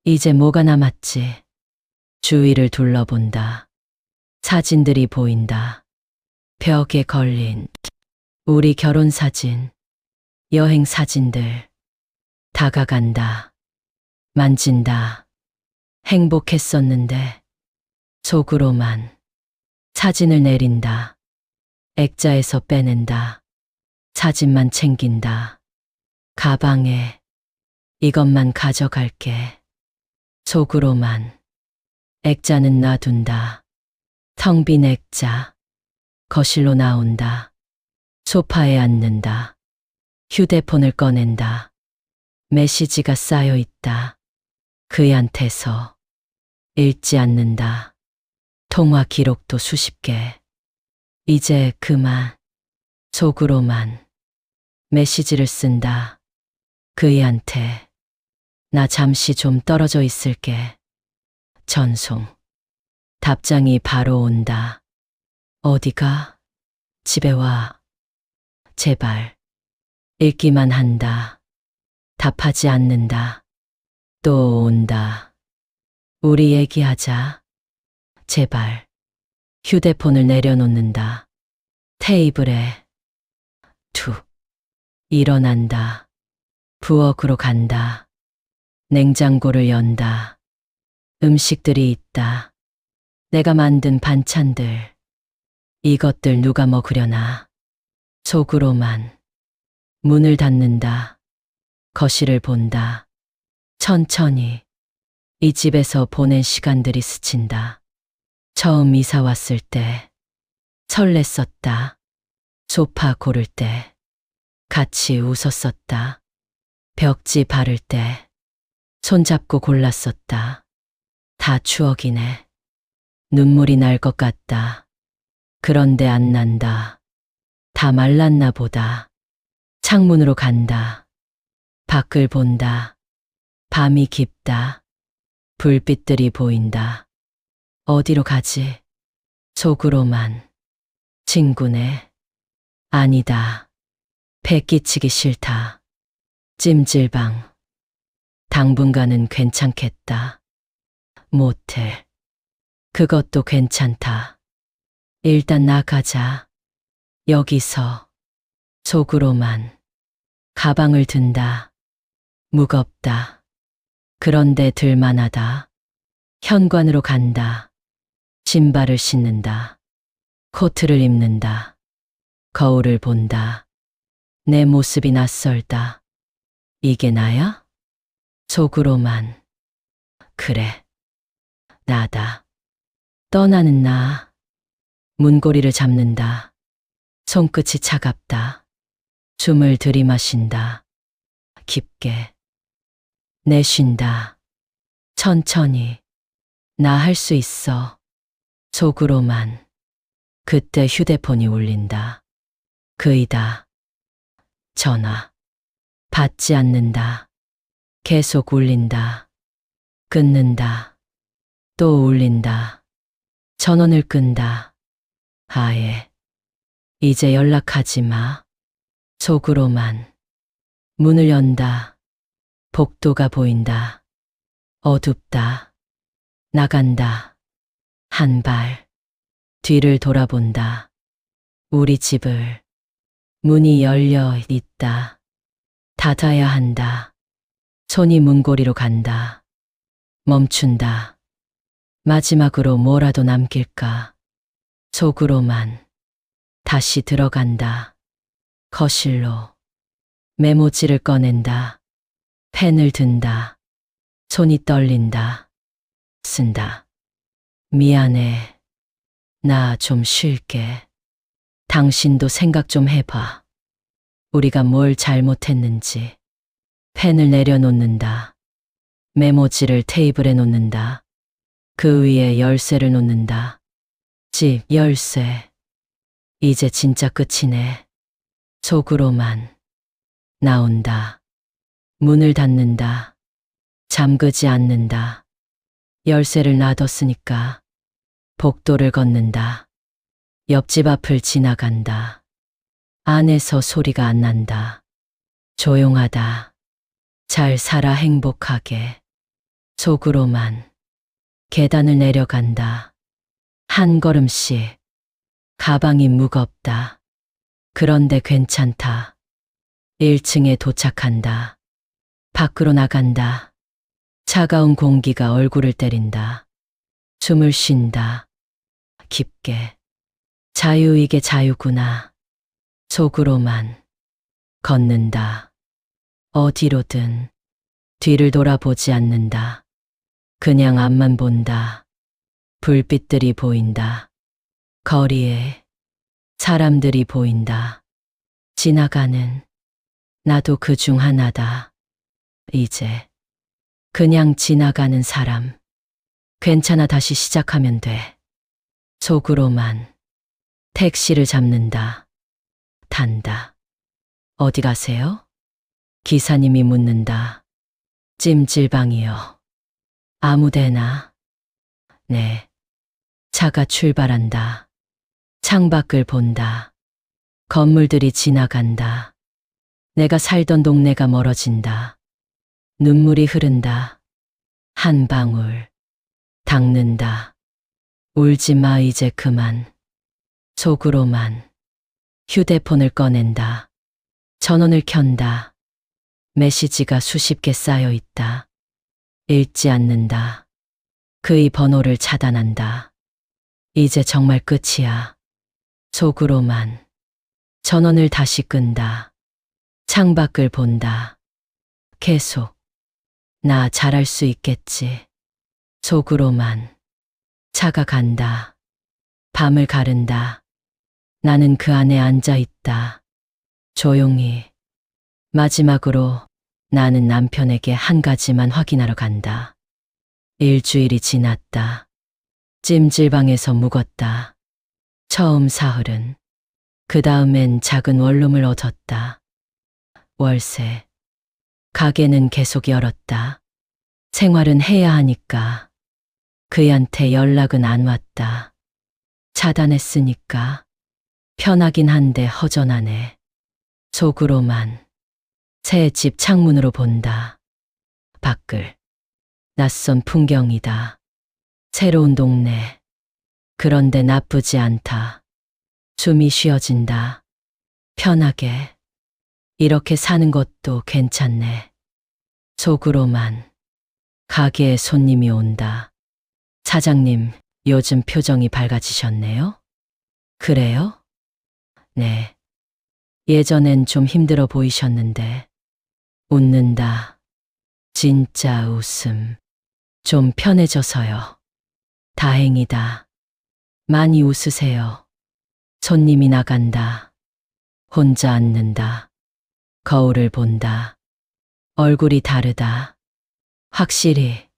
이제 뭐가 남았지? 주위를 둘러본다. 사진들이 보인다. 벽에 걸린 우리 결혼 사진, 여행 사진들. 다가간다. 만진다. 행복했었는데 속으로만 사진을 내린다. 액자에서 빼낸다. 사진만 챙긴다. 가방에 이것만 가져갈게. 속으로만 액자는 놔둔다. 텅 빈 액자. 거실로 나온다. 소파에 앉는다. 휴대폰을 꺼낸다. 메시지가 쌓여 있다. 그이한테서 읽지 않는다. 통화 기록도 수십 개. 이제 그만. 속으로만 메시지를 쓴다. 그이한테 나 잠시 좀 떨어져 있을게. 전송. 답장이 바로 온다. 어디가? 집에 와. 제발. 읽기만 한다. 답하지 않는다. 또 온다. 우리 얘기하자. 제발. 휴대폰을 내려놓는다. 테이블에. 툭. 일어난다. 부엌으로 간다. 냉장고를 연다. 음식들이 있다. 내가 만든 반찬들. 이것들 누가 먹으려나. 속으로만. 문을 닫는다. 거실을 본다. 천천히. 이 집에서 보낸 시간들이 스친다. 처음 이사 왔을 때 설렜었다. 소파 고를 때 같이 웃었었다. 벽지 바를 때 손잡고 골랐었다. 다 추억이네. 눈물이 날 것 같다. 그런데 안 난다. 다 말랐나 보다. 창문으로 간다. 밖을 본다. 밤이 깊다. 불빛들이 보인다. 어디로 가지? 속으로만. 친구네. 아니다. 배 끼치기 싫다. 찜질방. 당분간은 괜찮겠다. 모텔. 그것도 괜찮다. 일단 나가자. 여기서. 속으로만. 가방을 든다. 무겁다. 그런데 들만하다. 현관으로 간다. 신발을 신는다. 코트를 입는다. 거울을 본다. 내 모습이 낯설다. 이게 나야? 속으로만. 그래. 나다. 떠나는 나. 문고리를 잡는다. 손끝이 차갑다. 숨을 들이마신다. 깊게. 내쉰다. 천천히. 나 할 수 있어. 속으로만. 그때 휴대폰이 울린다. 그이다. 전화. 받지 않는다. 계속 울린다. 끊는다. 또 울린다. 전원을 끈다. 아예. 이제 연락하지 마. 속으로만. 문을 연다. 복도가 보인다. 어둡다. 나간다. 한 발. 뒤를 돌아본다. 우리 집을. 문이 열려 있다. 닫아야 한다. 손이 문고리로 간다. 멈춘다. 마지막으로 뭐라도 남길까. 속으로만. 다시 들어간다. 거실로. 메모지를 꺼낸다. 펜을 든다. 손이 떨린다. 쓴다. 미안해. 나 좀 쉴게. 당신도 생각 좀 해봐. 우리가 뭘 잘못했는지. 펜을 내려놓는다. 메모지를 테이블에 놓는다. 그 위에 열쇠를 놓는다. 집 열쇠. 이제 진짜 끝이네. 속으로만. 나온다. 문을 닫는다. 잠그지 않는다. 열쇠를 놔뒀으니까. 복도를 걷는다. 옆집 앞을 지나간다. 안에서 소리가 안 난다. 조용하다. 잘 살아 행복하게. 속으로만. 계단을 내려간다. 한 걸음씩. 가방이 무겁다. 그런데 괜찮다. 1층에 도착한다. 밖으로 나간다. 차가운 공기가 얼굴을 때린다. 숨을 쉰다. 깊게. 자유 이게 자유구나. 속으로만 걷는다. 어디로든 뒤를 돌아보지 않는다. 그냥 앞만 본다. 불빛들이 보인다. 거리에 사람들이 보인다. 지나가는 나도 그 중 하나다. 이제 그냥 지나가는 사람. 괜찮아, 다시 시작하면 돼. 속으로만 택시를 잡는다. 탄다. 어디 가세요? 기사님이 묻는다. 찜질방이요. 아무데나. 네. 차가 출발한다. 창밖을 본다. 건물들이 지나간다. 내가 살던 동네가 멀어진다. 눈물이 흐른다. 한 방울. 닦는다. 울지 마, 이제 그만. 속으로만 휴대폰을 꺼낸다. 전원을 켠다. 메시지가 수십 개 쌓여 있다. 읽지 않는다. 그의 번호를 차단한다. 이제 정말 끝이야. 속으로만 전원을 다시 끈다. 창밖을 본다. 계속 나 잘할 수 있겠지. 속으로만 차가 간다. 밤을 가른다. 나는 그 안에 앉아 있다. 조용히. 마지막으로 나는 남편에게 한 가지만 확인하러 간다. 일주일이 지났다. 찜질방에서 묵었다. 처음 사흘은. 그 다음엔 작은 원룸을 얻었다. 월세. 가게는 계속 열었다. 생활은 해야 하니까. 그이한테 연락은 안 왔다. 차단했으니까. 편하긴 한데 허전하네. 속으로만 새 집 창문으로 본다. 밖을. 낯선 풍경이다. 새로운 동네. 그런데 나쁘지 않다. 숨이 쉬어진다. 편하게. 이렇게 사는 것도 괜찮네. 속으로만. 가게에 손님이 온다. 사장님, 요즘 표정이 밝아지셨네요? 그래요? 네. 예전엔 좀 힘들어 보이셨는데. 웃는다. 진짜 웃음. 좀 편해져서요. 다행이다. 많이 웃으세요. 손님이 나간다. 혼자 앉는다. 거울을 본다. 얼굴이 다르다. 확실히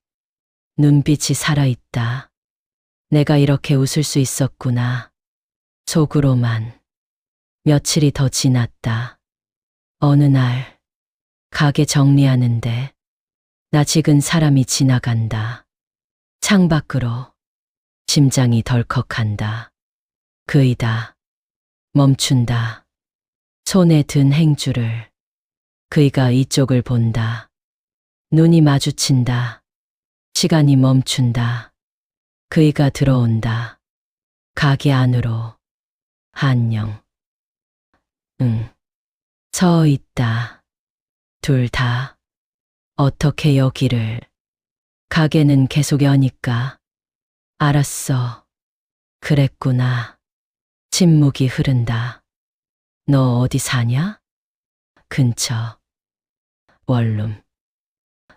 눈빛이 살아있다. 내가 이렇게 웃을 수 있었구나. 속으로만. 며칠이 더 지났다. 어느 날 가게 정리하는데 낯익은 사람이 지나간다. 창밖으로. 심장이 덜컥한다. 그이다. 멈춘다. 손에 든 행주를. 그이가 이쪽을 본다. 눈이 마주친다. 시간이 멈춘다. 그이가 들어온다. 가게 안으로. 안녕. 응. 서 있다. 둘 다. 어떻게 여기를. 가게는 계속 여니까. 알았어. 그랬구나. 침묵이 흐른다. 너 어디 사냐? 근처. 원룸.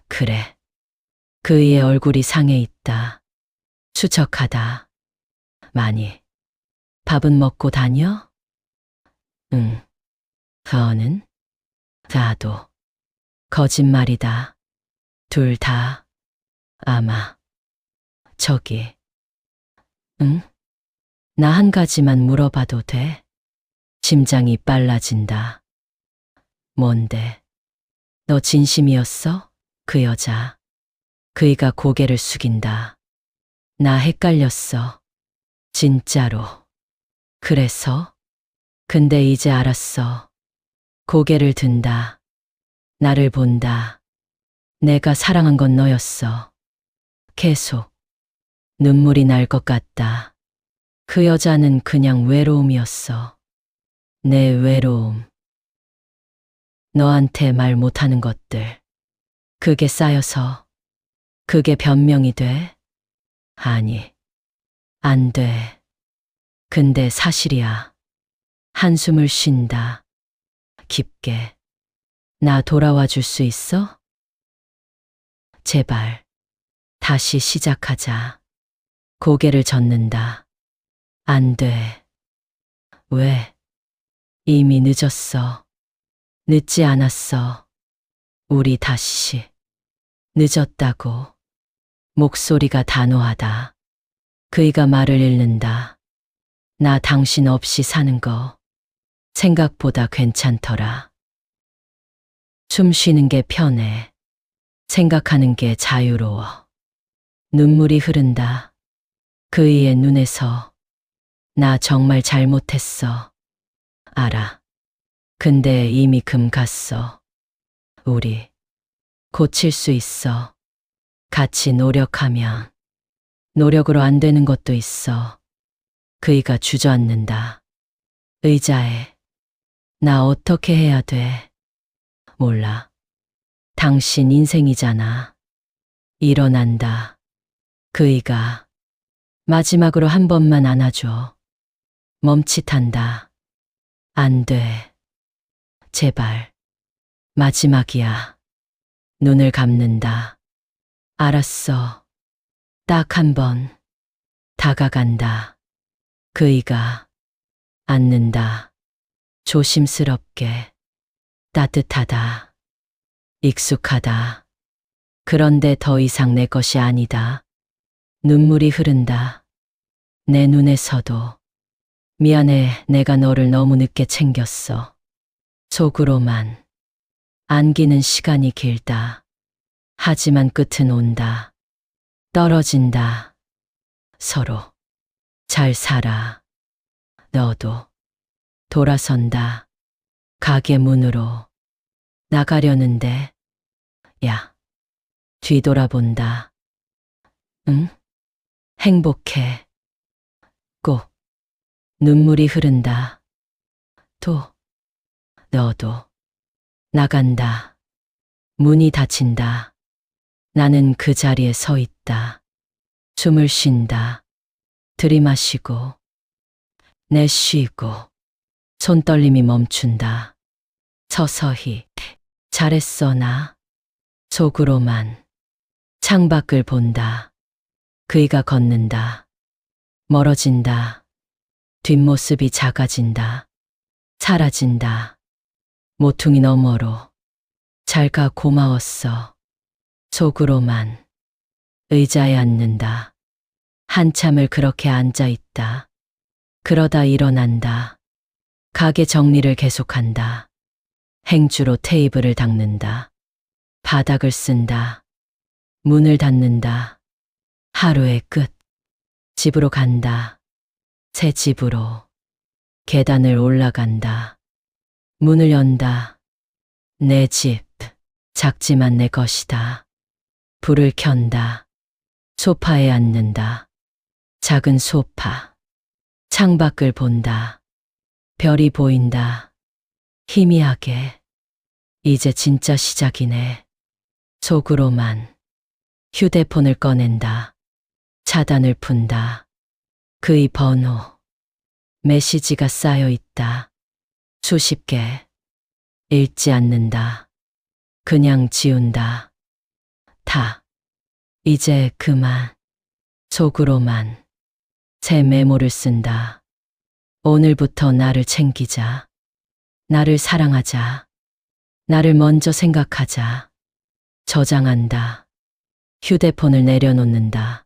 그래. 그의 얼굴이 상해 있다. 추적하다. 많이. 밥은 먹고 다녀? 응. 너는? 나도. 거짓말이다. 둘 다. 아마. 저기. 응? 나 한 가지만 물어봐도 돼? 심장이 빨라진다. 뭔데? 너 진심이었어? 그 여자. 그이가 고개를 숙인다. 나 헷갈렸어. 진짜로. 그래서? 근데 이제 알았어. 고개를 든다. 나를 본다. 내가 사랑한 건 너였어. 계속. 눈물이 날 것 같다. 그 여자는 그냥 외로움이었어. 내 외로움. 너한테 말 못하는 것들. 그게 쌓여서. 그게 변명이 돼? 아니. 안 돼. 근데 사실이야. 한숨을 쉰다. 깊게. 나 돌아와 줄 수 있어? 제발. 다시 시작하자. 고개를 젓는다. 안 돼. 왜? 이미 늦었어. 늦지 않았어. 우리 다시. 늦었다고. 목소리가 단호하다. 그이가 말을 잃는다. 나 당신 없이 사는 거 생각보다 괜찮더라. 숨 쉬는 게 편해. 생각하는 게 자유로워. 눈물이 흐른다. 그이의 눈에서. 나 정말 잘못했어. 알아. 근데 이미 금 갔어. 우리 고칠 수 있어. 같이 노력하면. 노력으로 안 되는 것도 있어. 그이가 주저앉는다. 의자에. 나 어떻게 해야 돼? 몰라. 당신 인생이잖아. 일어난다. 그이가 마지막으로 한 번만 안아줘. 멈칫한다. 안 돼. 제발. 마지막이야. 눈을 감는다. 알았어. 딱 한 번. 다가간다. 그이가 앉는다. 조심스럽게. 따뜻하다. 익숙하다. 그런데 더 이상 내 것이 아니다. 눈물이 흐른다. 내 눈에서도. 미안해, 내가 너를 너무 늦게 챙겼어. 속으로만. 안기는 시간이 길다. 하지만 끝은 온다. 떨어진다. 서로. 잘 살아. 너도. 돌아선다. 가게 문으로. 나가려는데. 야. 뒤돌아본다. 응? 행복해. 꼭. 눈물이 흐른다. 또. 너도. 나간다. 문이 닫힌다. 나는 그 자리에 서 있다. 숨을 쉰다. 들이마시고. 내쉬고. 손떨림이 멈춘다. 서서히. 잘했어, 나. 속으로만. 창밖을 본다. 그이가 걷는다. 멀어진다. 뒷모습이 작아진다. 사라진다. 모퉁이 너머로. 잘 가, 고마웠어. 속으로만. 의자에 앉는다. 한참을 그렇게 앉아 있다. 그러다 일어난다. 가게 정리를 계속한다. 행주로 테이블을 닦는다. 바닥을 쓴다. 문을 닫는다. 하루의 끝. 집으로 간다. 새 집으로. 계단을 올라간다. 문을 연다. 내 집. 작지만 내 것이다. 불을 켠다. 소파에 앉는다. 작은 소파. 창밖을 본다. 별이 보인다. 희미하게. 이제 진짜 시작이네. 속으로만. 휴대폰을 꺼낸다. 차단을 푼다. 그의 번호. 메시지가 쌓여 있다. 수십 개. 읽지 않는다. 그냥 지운다. 다. 이제 그만. 속으로만. 새 메모를 쓴다. 오늘부터 나를 챙기자. 나를 사랑하자. 나를 먼저 생각하자. 저장한다. 휴대폰을 내려놓는다.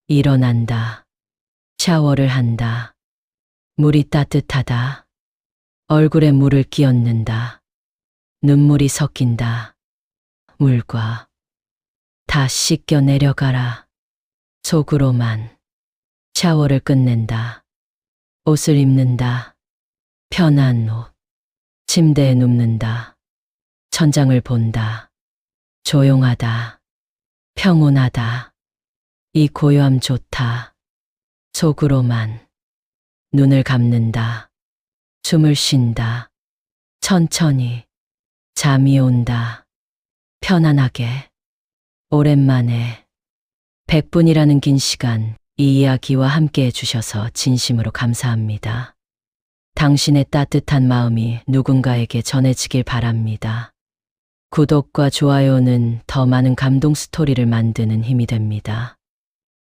일어난다. 샤워를 한다. 물이 따뜻하다. 얼굴에 물을 끼얹는다. 눈물이 섞인다. 물과. 다 씻겨 내려가라. 속으로만. 샤워를 끝낸다. 옷을 입는다. 편한 옷. 침대에 눕는다. 천장을 본다. 조용하다. 평온하다. 이 고요함 좋다. 속으로만. 눈을 감는다. 숨을 쉰다. 천천히. 잠이 온다. 편안하게. 오랜만에. 100분이라는 긴 시간. 이 이야기와 함께 해주셔서 진심으로 감사합니다. 당신의 따뜻한 마음이 누군가에게 전해지길 바랍니다. 구독과 좋아요는 더 많은 감동 스토리를 만드는 힘이 됩니다.